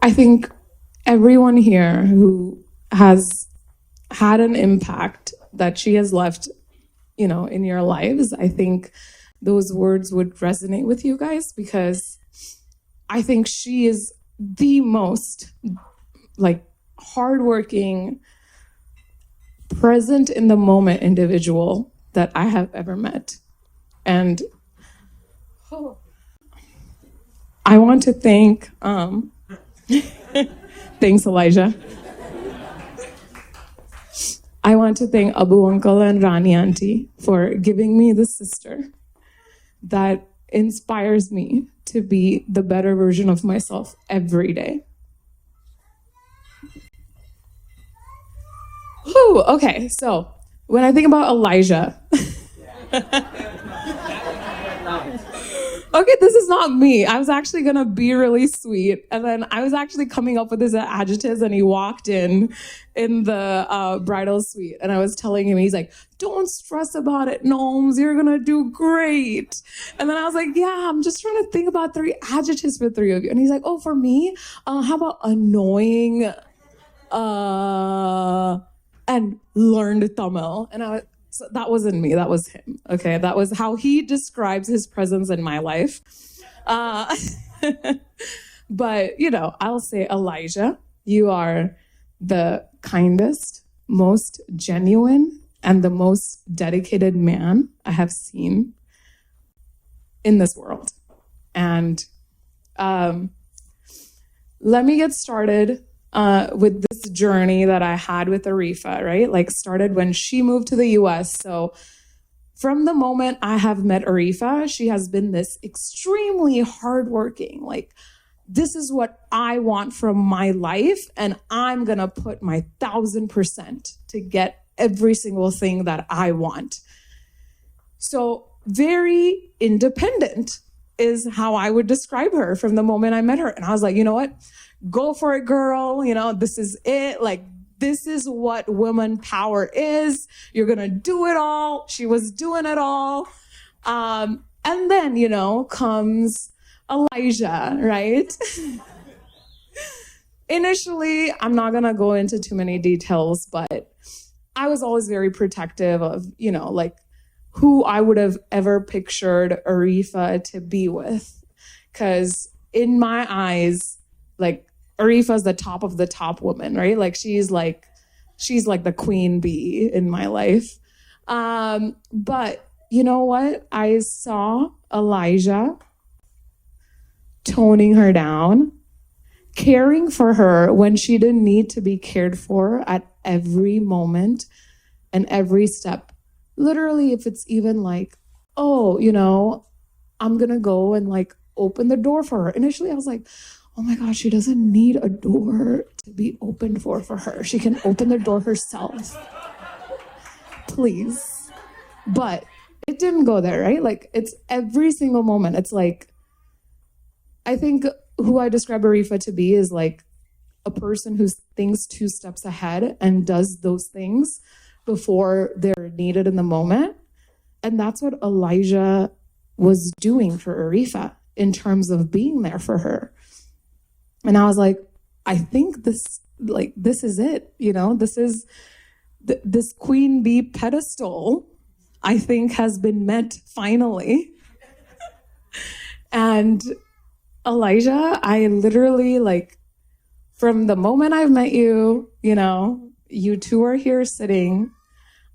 I think everyone here who has had an impact that she has left, in your lives, I think those words would resonate with you guys, because I think she is the most hardworking, present in the moment individual that I have ever met. And I want to thank, thanks Elijah. I want to thank Abu Uncle and Rani Auntie for giving me the sister that inspires me to be the better version of myself every day. Whew, okay, so when I think about Elijah, okay, this is not me. I was actually gonna be really sweet, and then I was actually coming up with his adjectives, and he walked in the bridal suite, and I was telling him, he's like, "Don't stress about it, Gnomes. You're gonna do great." And then I was like, "Yeah, I'm just trying to think about 3 adjectives for 3 of you." And he's like, "Oh, for me, how about annoying, and learned Tamil?" And so that wasn't me, that was him. Okay, that was how he describes his presence in my life. But, I'll say, Elijah, you are the kindest, most genuine, and the most dedicated man I have seen in this world. And let me get started with this journey that I had with Arifa, right? Started when she moved to the US. So from the moment I have met Arifa, she has been this extremely hardworking, this is what I want from my life, and I'm gonna put my 1,000% to get every single thing that I want. So very independent is how I would describe her from the moment I met her. And I was like, you know what? Go for it, girl. This is it. This is what woman power is. You're going to do it all. She was doing it all. And then, comes Elijah, right? Initially, I'm not going to go into too many details, but I was always very protective of, who I would have ever pictured Arifa to be with. Because in my eyes, Arifa's the top of the top woman, right? She's like the queen bee in my life. But you know what? I saw Elijah toning her down, caring for her when she didn't need to be cared for at every moment and every step. Literally, if it's even I'm gonna go and open the door for her. Initially, I was like, oh my gosh, she doesn't need a door to be opened for her. She can open the door herself. Please. But it didn't go there, right? It's every single moment. It's I think who I describe Arifa to be is a person who thinks 2 steps ahead and does those things before they're needed in the moment. And that's what Elijah was doing for Arifa in terms of being there for her. And I was like, I think this is it, this is this queen bee pedestal, I think, has been met finally. And Elijah, I literally from the moment I've met you, you 2 are here sitting.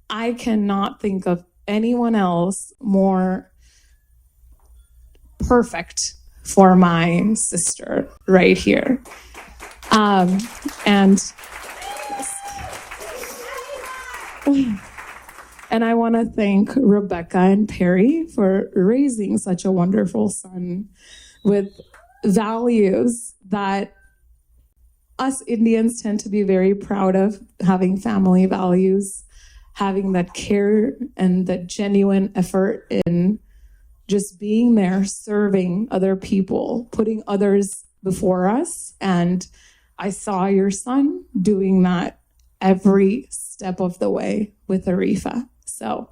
I cannot think of anyone else more perfect for my sister right here. And I want to thank Rebecca and Perry for raising such a wonderful son with values that us Indians tend to be very proud of, having family values, having that care and that genuine effort in just being there, serving other people, putting others before us. And I saw your son doing that every step of the way with Arifa. So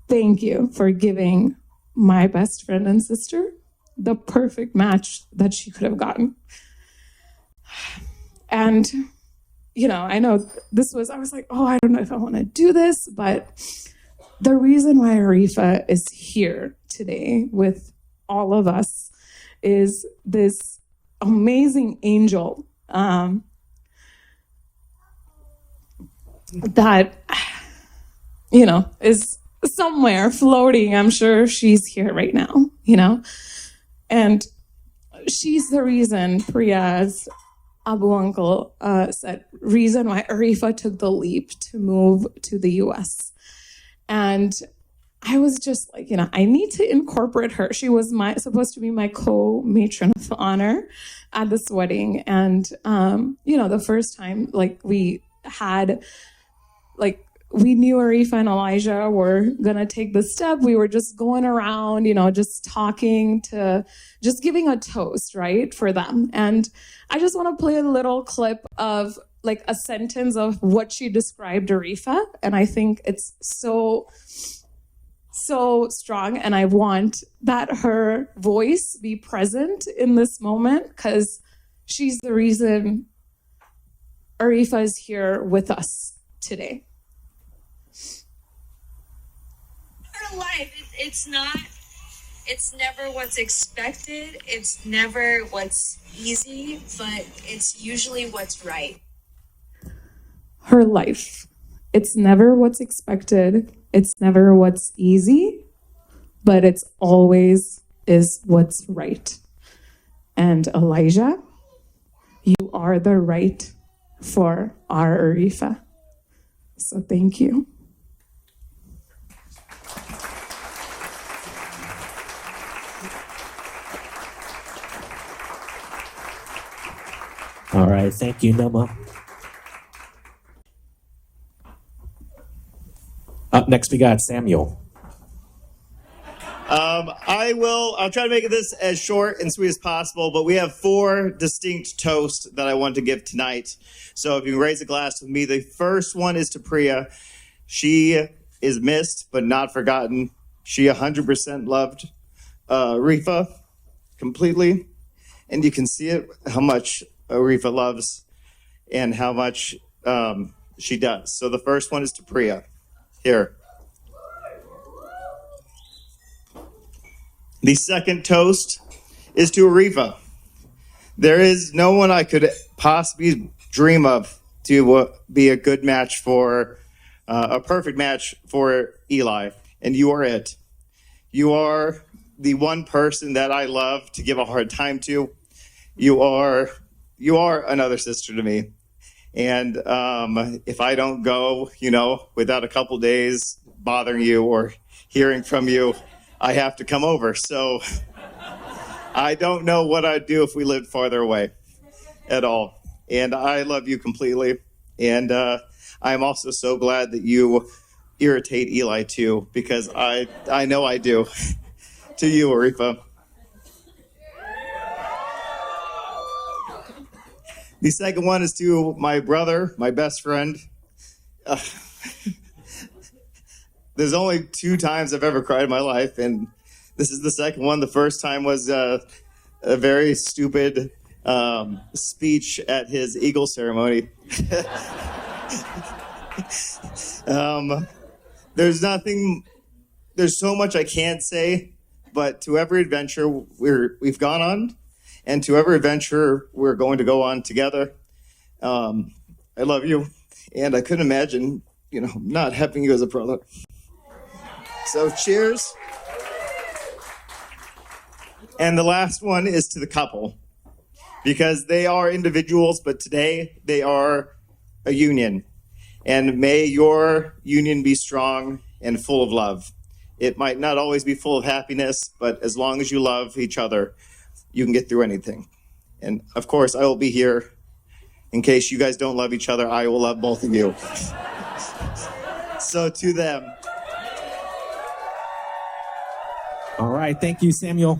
thank you for giving my best friend and sister the perfect match that she could have gotten. And, you know, I know I was like, oh, I don't know if I want to do this, but the reason why Arifa is here today with all of us is this amazing angel that, you know, is somewhere floating. I'm sure she's here right now, you know, and she's the reason Priya's Abu Uncle said, reason why Arifa took the leap to move to the US. And I was just like, you know, I need to incorporate her. She was supposed to be my co-matron of honor at this wedding. And, you know, the first time, like, we knew Arifa and Elijah were going to take the step. We were just going around, you know, just talking just giving a toast, right, for them. And I just want to play a little clip of like a sentence of what she described Arifa. And I think it's so strong. And I want that her voice be present in this moment because she's the reason Arifa is here with us today. Her life, it's never what's expected. It's never what's easy, but it's usually what's right. Her life. It's never what's expected. It's never what's easy, but it's always is what's right. And Elijah, you are the right for our Arifa. So thank you. All right, thank you, Noma. Up next, we got Samuel. I'll try to make this as short and sweet as possible, but we have 4 distinct toasts that I want to give tonight. So if you can raise a glass with me, the first one is to Priya. She is missed, but not forgotten. She 100% loved Arifa completely. And you can see it, how much Arifa loves and how much she does. So the first one is to Priya. Here. The second toast is to Arifa. There is no one I could possibly dream of to be a good match for, a perfect match for Eli, and you are it. You are the one person that I love to give a hard time to. You are another sister to me. And if I don't go, you know, without a couple days bothering you or hearing from you, I have to come over. So I don't know what I'd do if we lived farther away at all. And I love you completely. And I'm also so glad that you irritate Eli too, because I know I do. To you, Arifa. The second one is to my brother, my best friend. There's only 2 times I've ever cried in my life, and this is the second one. The first time was a very stupid speech at his Eagle ceremony. There's so much I can't say, but to every adventure we've gone on, and to every adventure we're going to go on together, I love you, and I couldn't imagine, you know, not having you as a brother. So cheers. And the last one is to the couple, because they are individuals, but today they are a union. And may your union be strong and full of love. It might not always be full of happiness, but as long as you love each other, you can get through anything. And of course, I will be here in case you guys don't love each other. I will love both of you. So to them. All right. Thank you, Samuel.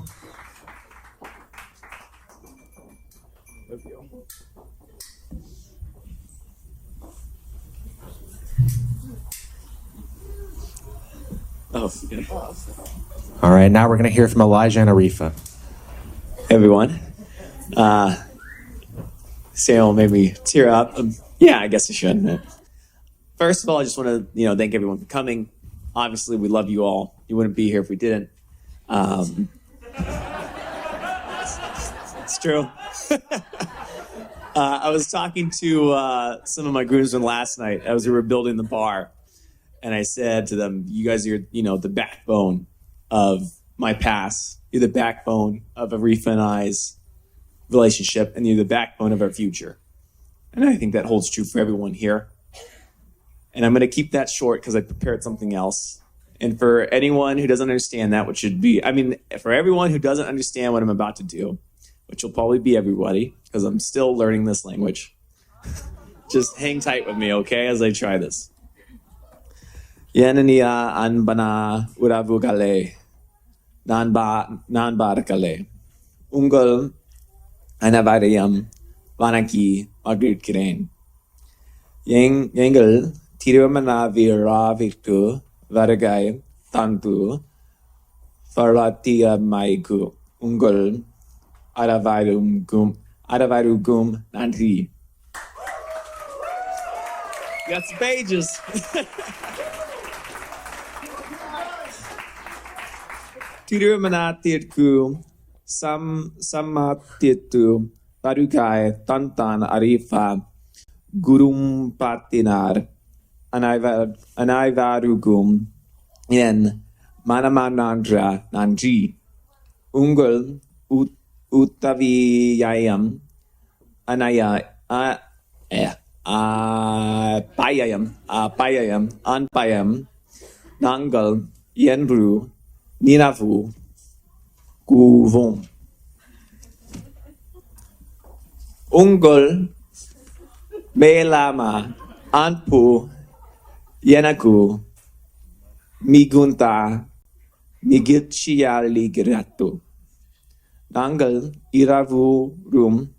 Oh, yeah. All right. Now we're going to hear from Elijah and Arifa. Hey, everyone. Samuel made me tear up. Yeah, I guess I should. First of all, I just want to, thank everyone for coming. Obviously, we love you all. You wouldn't be here if we didn't. It's true. I was talking to some of my groomsmen last night as we were building the bar, and I said to them, "You guys are, the backbone of my past. You're the backbone of Arifa and I's relationship, and you're the backbone of our future." And I think that holds true for everyone here. And I'm going to keep that short because I prepared something else. And for anyone who doesn't understand that, for everyone who doesn't understand what I'm about to do, which will probably be everybody, because I'm still learning this language, just hang tight with me, okay, as I try this. Yanania anbana uravugale, nanbarakale, ungal anavariam vanaki magirkiren. Yengel tirumana viravirtu Varagai Tantu Faratia Maiku Ungul Aravarugum Nanti. Got some pages. Tirumanatirku Samatitu Varugai Tantan Arifa Gurum Patinar Anaivarugum Yen Manamanandra Nanji Ungul Utaviyayam Payayam Anpayam Nangal Yenru Ninavu Guvum Ungul Belama Anpu Yenaku Migunta Migitchialigratu Nangal Iravarum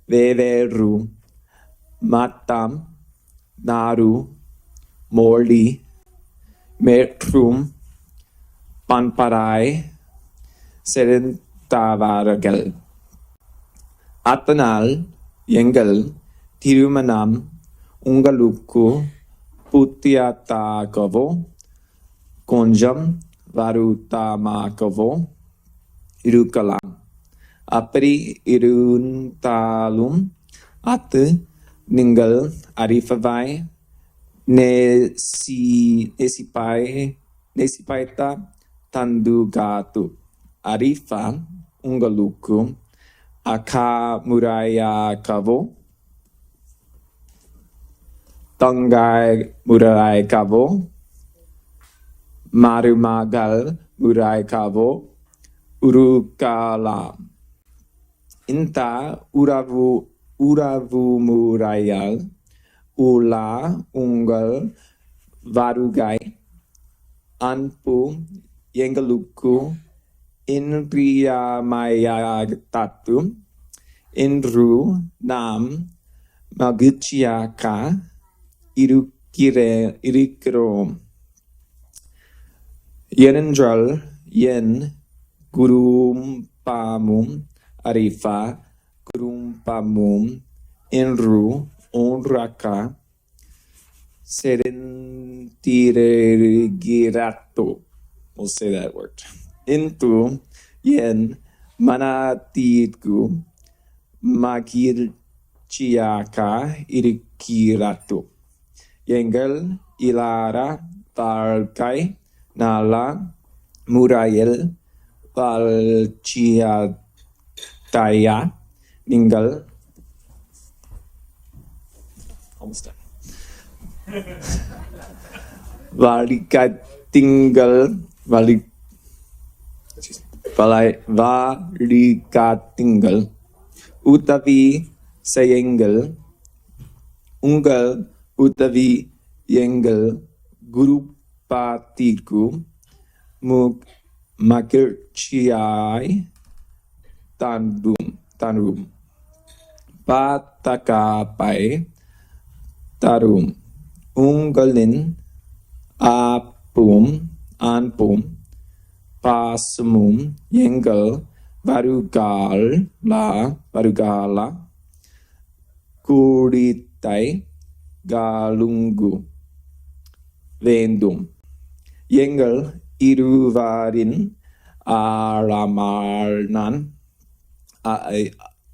Veveru Matam Naru Morli Metrum Panparai Serentavaragal Atanal Yengal Tirumanam Ungaluku Putiatagavo Konjam Varutamagavo Irukalam Apri Iruntalum At Ningal Arifavai Nesipaita Tandugatu Arifa Ungaluku Akamuraya Kavo Tongai Murai Kavo Marumagal Murai Kavo Urukalam Inta Uravu Murayal Ula Ungal Varugai Anpu Yengaluku Inriya Mayagtatu Inru Nam Maguchiaka Irikiro Yenendral Yen Gurumpamum Arifa Gurumpamum Inru Onraka Serentirigirato. We'll say that word. Into Yen Manatitgu Magirchiaka Irikirato. Yengel Ilara Valkai Nala Murayel Valchiataya Ningal. Almost done. Valikatingal Valikatingal, Utavi Sayengal, Ungal Utavi Yengal, Guru Patirku, Muk Makirchiai, Tanrum, Patakapai, Tarum, Ungalin, Apum, Anpum, Pasumum, Yengal, Varugala, Kuritai, Galungu, Vendum, Yengal, Iruvarin, Aramarnan,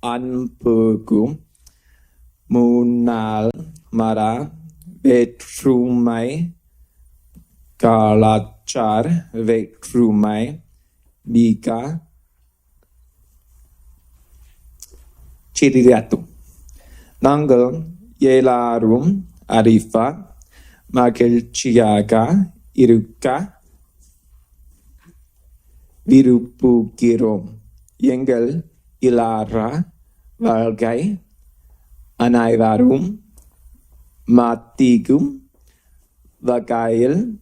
Anpugum, Munal, Mara, Vetrumai, Kalachar, Vetrumai, Bika, Chiririatu, Nangal, Yelarum, Arifa, Makelchiaga, Iruka, Virupukirom, Yengal, Ilara, Valgai, Anaivarum, Matigum, Vagail,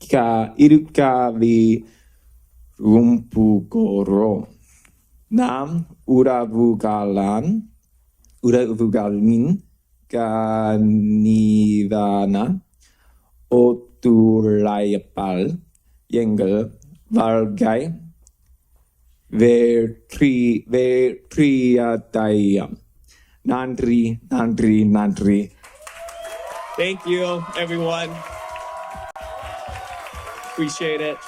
Irukavi Rumpugoro, Nam Uravugalmin, Ganivana, Otulayapal, Yengal, Valgai, Vertriatayam. Nandri. Thank you, everyone. Appreciate it.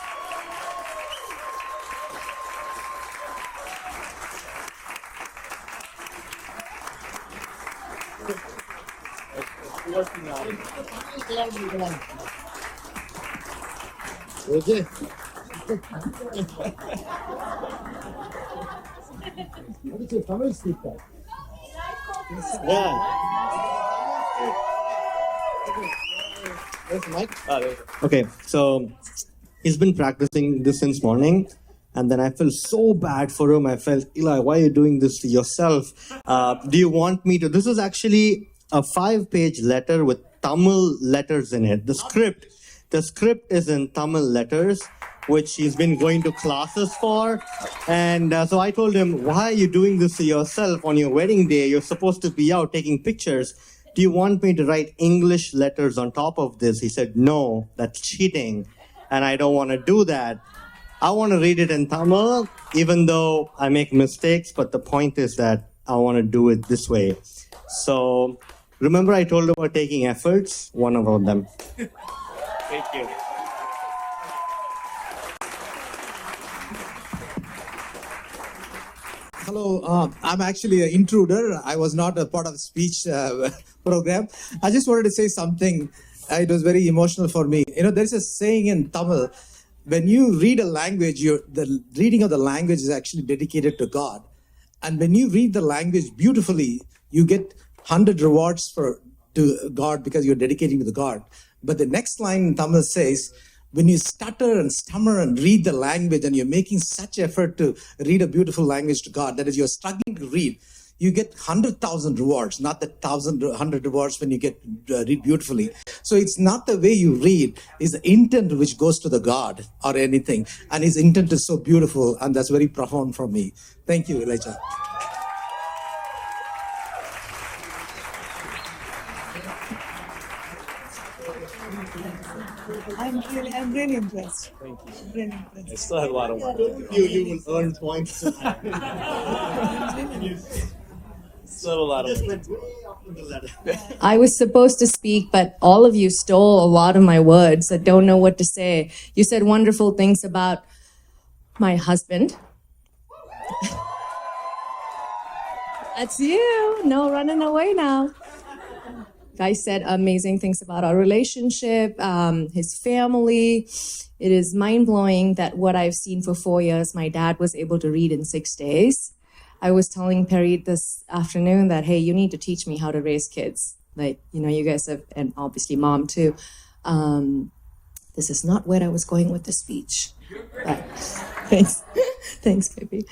Okay. What is your Tamil speaker? Yeah. Where's the mic? Okay, so he's been practicing this since morning, and then I felt so bad for him. I felt, Eli, why are you doing this to yourself? Do you want me to? This is actually a 5-page letter with Tamil letters in it. The script is in Tamil letters, which he's been going to classes for. And so I told him, why are you doing this to yourself on your wedding day? You're supposed to be out taking pictures. Do you want me to write English letters on top of this? He said, no, that's cheating. And I don't want to do that. I want to read it in Tamil, even though I make mistakes. But the point is that I want to do it this way. So remember I told him about taking efforts? One of them. Thank you. Hello, I'm actually an intruder. I was not a part of the speech program. I just wanted to say something. It was very emotional for me. You know, there's a saying in Tamil, when you read a language, the reading of the language is actually dedicated to God. And when you read the language beautifully, you get 100 rewards to God because you're dedicating to the God. But the next line in Tamil says, when you stutter and stammer and read the language and you're making such effort to read a beautiful language to God, that is, you're struggling to read, you get 100,000 rewards, not the 100 rewards when you get read beautifully. So it's not the way you read, it's the intent which goes to the God or anything. And his intent is so beautiful, and that's very profound for me. Thank you, Elijah. I'm really impressed. Thank you. I'm really impressed. I still have a lot of work to do. You will earn points. Still have a lot of work. I was supposed to speak, but all of you stole a lot of my words. I don't know what to say. You said wonderful things about my husband. That's you. No running away now. Guys said amazing things about our relationship, his family. It is mind-blowing that what I've seen for 4 years, my dad was able to read in 6 days. I was telling Perry this afternoon that, hey, you need to teach me how to raise kids. Like, you know, you guys have, and obviously mom too. This is not where I was going with the speech. But, thanks. Thanks, baby.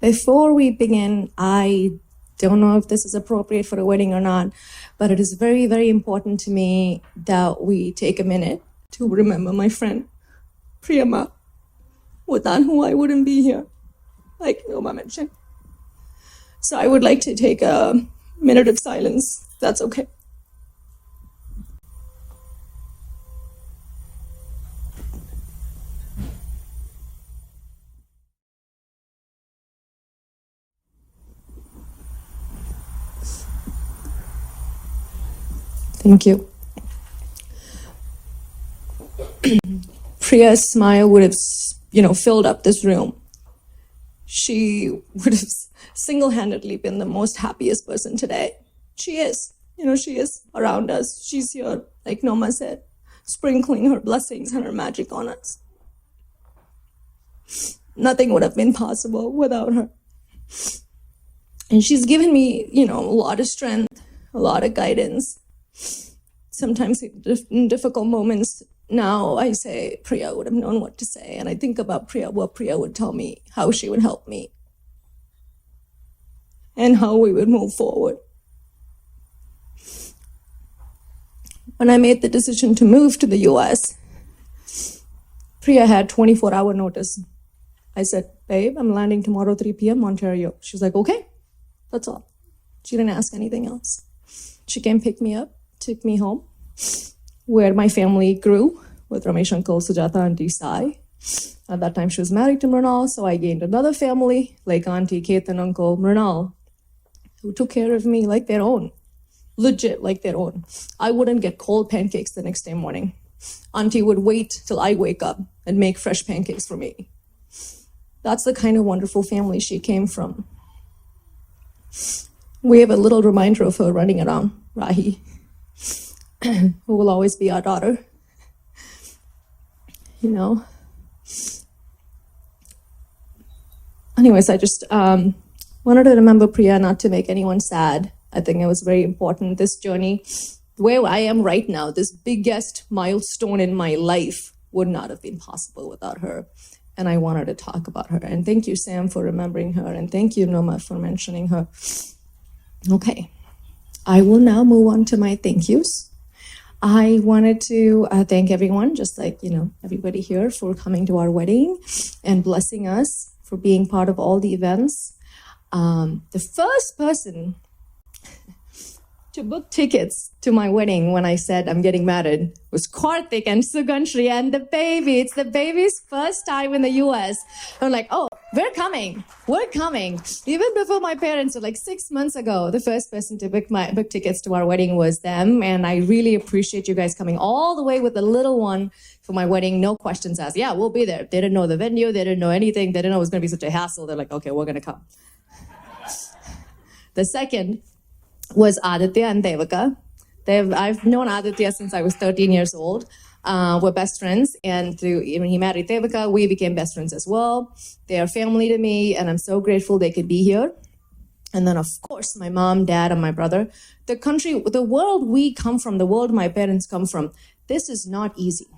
Before we begin, I don't know if this is appropriate for a wedding or not, but it is very, very important to me that we take a minute to remember my friend, Priyama, without who I wouldn't be here, like Noma mentioned. So I would like to take a minute of silence. That's okay. Thank you. Priya's smile would have, filled up this room. She would have single-handedly been the most happiest person today. She is. She is around us. She's here, like Noma said, sprinkling her blessings and her magic on us. Nothing would have been possible without her. And she's given me, a lot of strength, a lot of guidance. Sometimes in difficult moments now, I say, Priya would have known what to say. And I think about Priya, what Priya would tell me, how she would help me, and how we would move forward. When I made the decision to move to the US, Priya had 24-hour notice. I said, babe, I'm landing tomorrow, 3 p.m., Ontario. She's like, okay, that's all. She didn't ask anything else. She came pick me up, took me home, where my family grew with Ramesh uncle, Sujata, auntie Sai. At that time, she was married to Mrinal, so I gained another family, like auntie Kate and uncle Mrinal, who took care of me like their own, legit like their own. I wouldn't get cold pancakes the next day morning. Auntie would wait till I wake up and make fresh pancakes for me. That's the kind of wonderful family she came from. We have a little reminder of her running around, Rahi, who will always be our daughter. Anyways, I just wanted to remember Priya, not to make anyone sad. I think it was very important. This journey, where I am right now, this biggest milestone in my life would not have been possible without her. And I wanted to talk about her. And thank you, Sam, for remembering her. And thank you, Noma, for mentioning her. Okay, I will now move on to my thank yous. I wanted to thank everyone, just like, everybody here, for coming to our wedding and blessing us, for being part of all the events. The first person to book tickets to my wedding when I said I'm getting married was Karthik and Suganshri and the baby. It's the baby's first time in the US. I'm like, oh, we're coming. Even before my parents, so like 6 months ago, the first person to book tickets to our wedding was them. And I really appreciate you guys coming all the way with the little one for my wedding. No questions asked. Yeah, we'll be there. They didn't know the venue. They didn't know anything. They didn't know it was going to be such a hassle. They're like, okay, we're going to come. The second was Aditya and Devika. I've known Aditya since I was 13 years old. We're best friends, and when he married Devika, we became best friends as well. They are family to me, and I'm so grateful they could be here. And then, of course, my mom, dad, and my brother. The world we come from, the world my parents come from, this is not easy.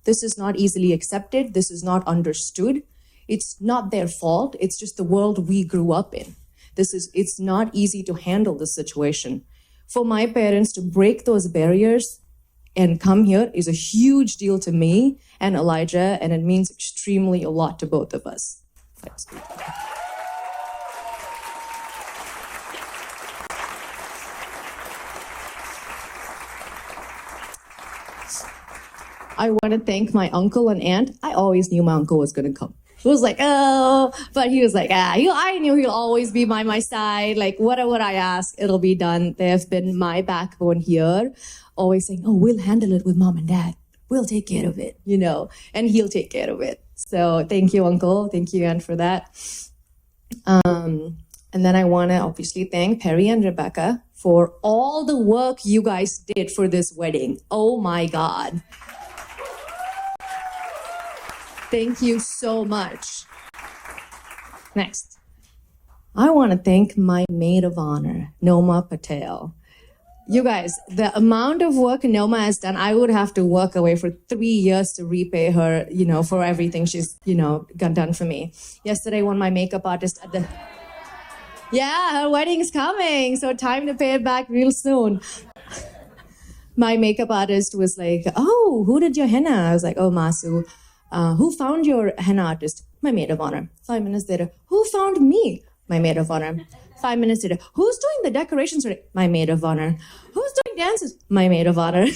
This is not easily accepted. This is not understood. It's not their fault. It's just the world we grew up in. It's not easy to handle this situation. For my parents to break those barriers and come here is a huge deal to me and Elijah, and it means extremely a lot to both of us. I want to thank my uncle and aunt. I always knew my uncle was going to come. He was like, oh, but he was like, I knew he'll always be by my side. Like, whatever I ask, it'll be done. They have been my backbone here, always saying, oh, we'll handle it with mom and dad. We'll take care of it, and he'll take care of it. So thank you, uncle. Thank you, aunt, for that. And then I want to obviously thank Perry and Rebecca for all the work you guys did for this wedding. Oh my God. Thank you so much. Next, I want to thank my maid of honor, Noma Patel. You guys, the amount of work Noma has done, I would have to work away for 3 years to repay her, for everything she's, done for me. Yesterday, when my makeup artist at the... Yeah, her wedding's coming, so time to pay it back real soon. My makeup artist was like, oh, who did your henna? I was like, oh, Masu. Who found your henna artist? My maid of honor. 5 minutes later, who found me? My maid of honor. 5 minutes later, who's doing the decorations today? My maid of honor. Who's doing dances? My maid of honor.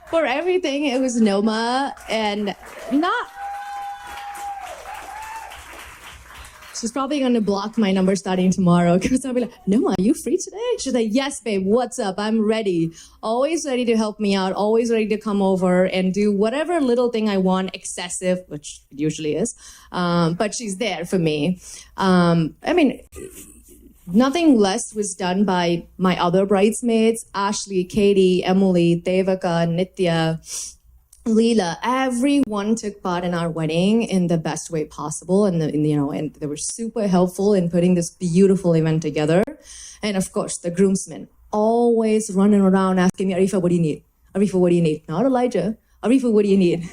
For everything, it was Noma, and not... She's probably going to block my number starting tomorrow because I'll be like, Noma, are you free today? She's like, yes, babe, what's up? I'm ready. Always ready to help me out. Always ready to come over and do whatever little thing I want, excessive, which it usually is. But she's there for me. Nothing less was done by my other bridesmaids, Ashley, Katie, Emily, Devaka, Nitya, Leela. Everyone took part in our wedding in the best way possible, and they were super helpful in putting this beautiful event together. And of course, the groomsmen always running around asking me, Arifa, what do you need? Arifa, what do you need? Not Elijah. Arifa, what do you need?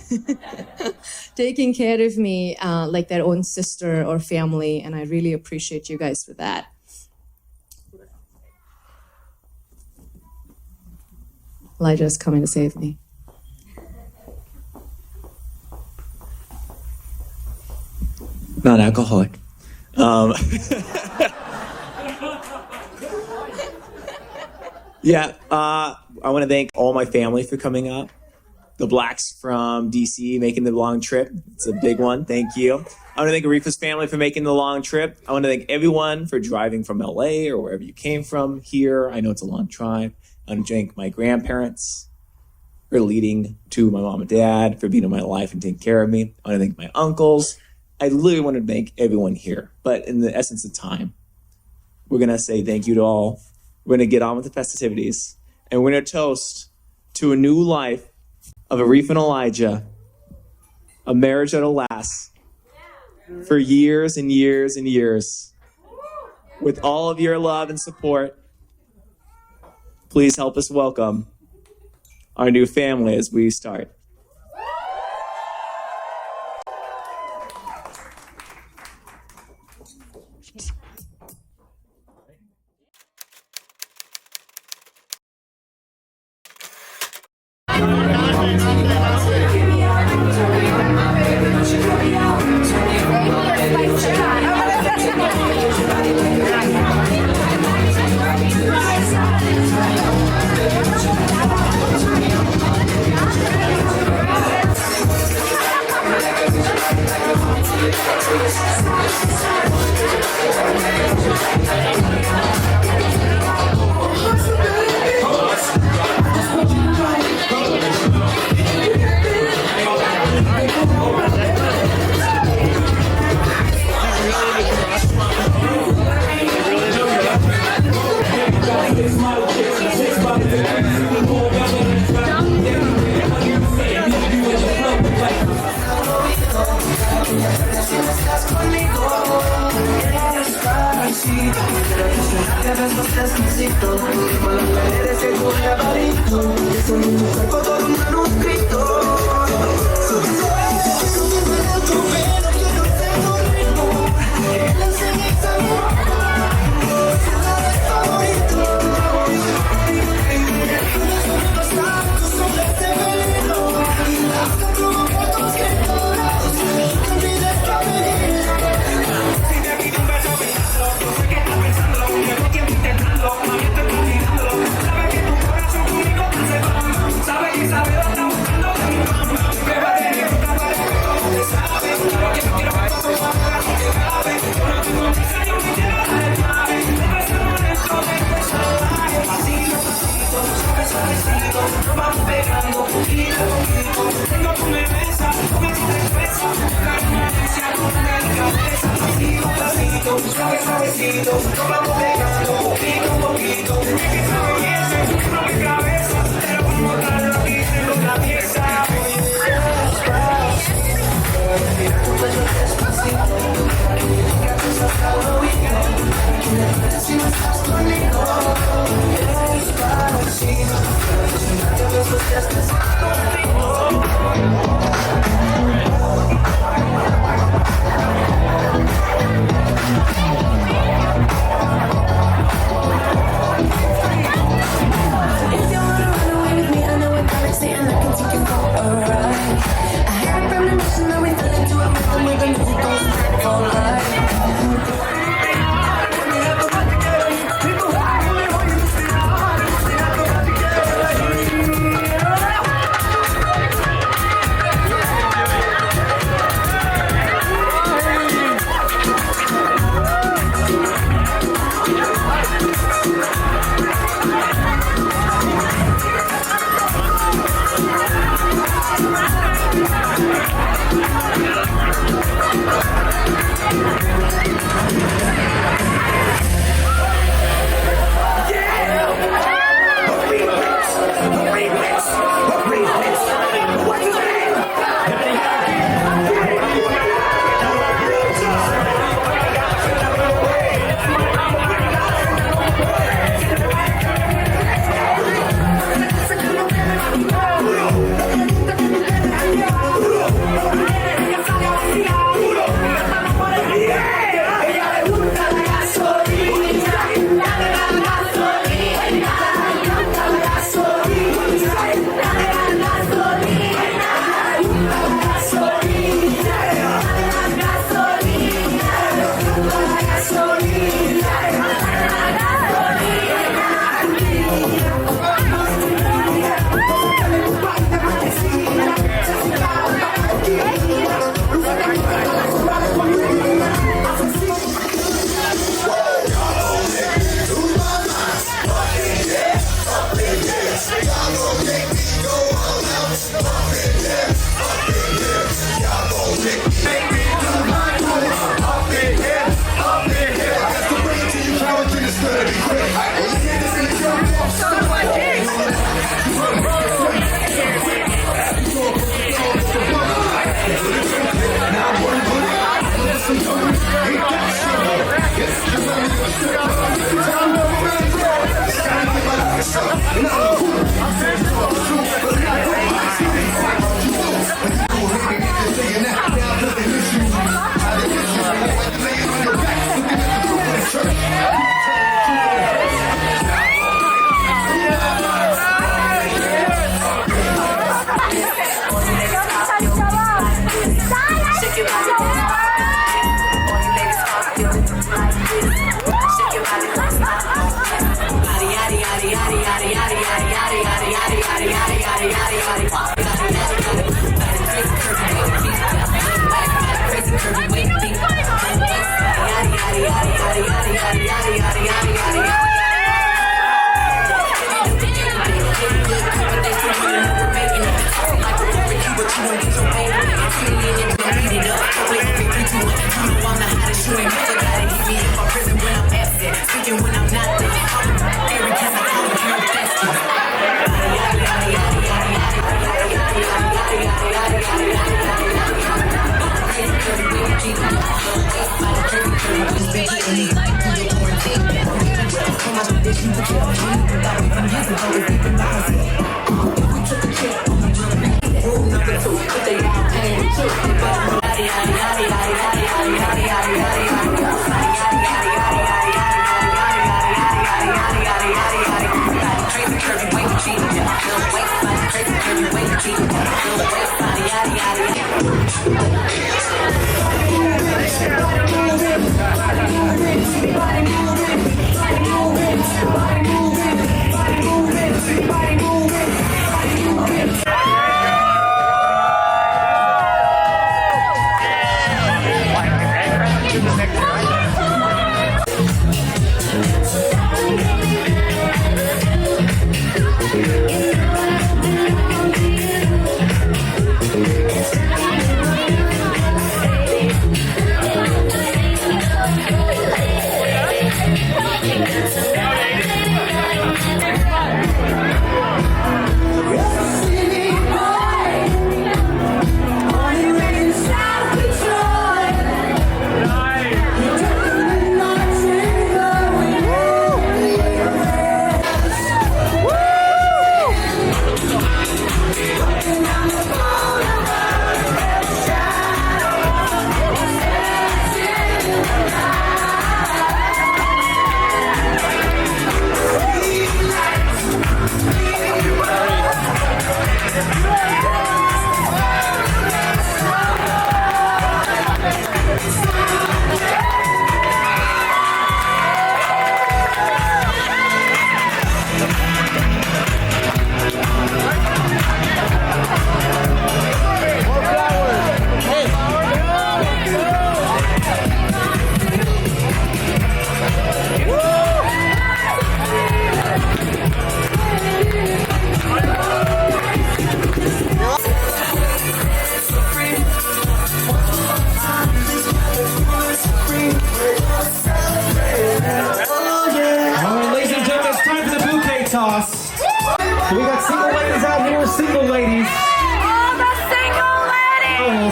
Taking care of me like their own sister or family, and I really appreciate you guys for that. Elijah's coming to save me. Non-alcoholic. I want to thank all my family for coming up. The Blacks from DC making the long trip. It's a big one. Thank you. I want to thank Arifa's family for making the long trip. I want to thank everyone for driving from LA or wherever you came from here. I know it's a long drive. I want to thank my grandparents for leading to my mom and dad, for being in my life and taking care of me. I want to thank my uncles. I literally want to thank everyone here. But in the essence of time, we're going to say thank you to all. We're going to get on with the festivities. And we're going to toast to a new life of Arifa and Elijah, a marriage that'll last for years and years and years. With all of your love and support, please help us welcome our new family as we start. Despacito,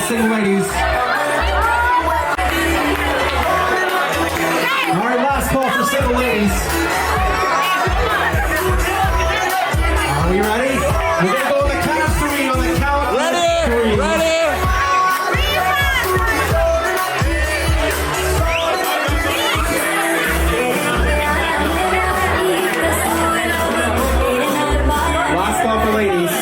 single ladies. All right, last call for single ladies. Are we ready? We're gonna go on the count of three. On the count of three. Ready? Last call for ladies.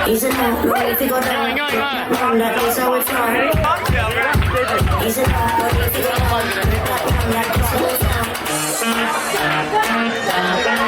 Isn't that right if you go down? That is how it's done. Isn't that right if you go down? That is how it's done.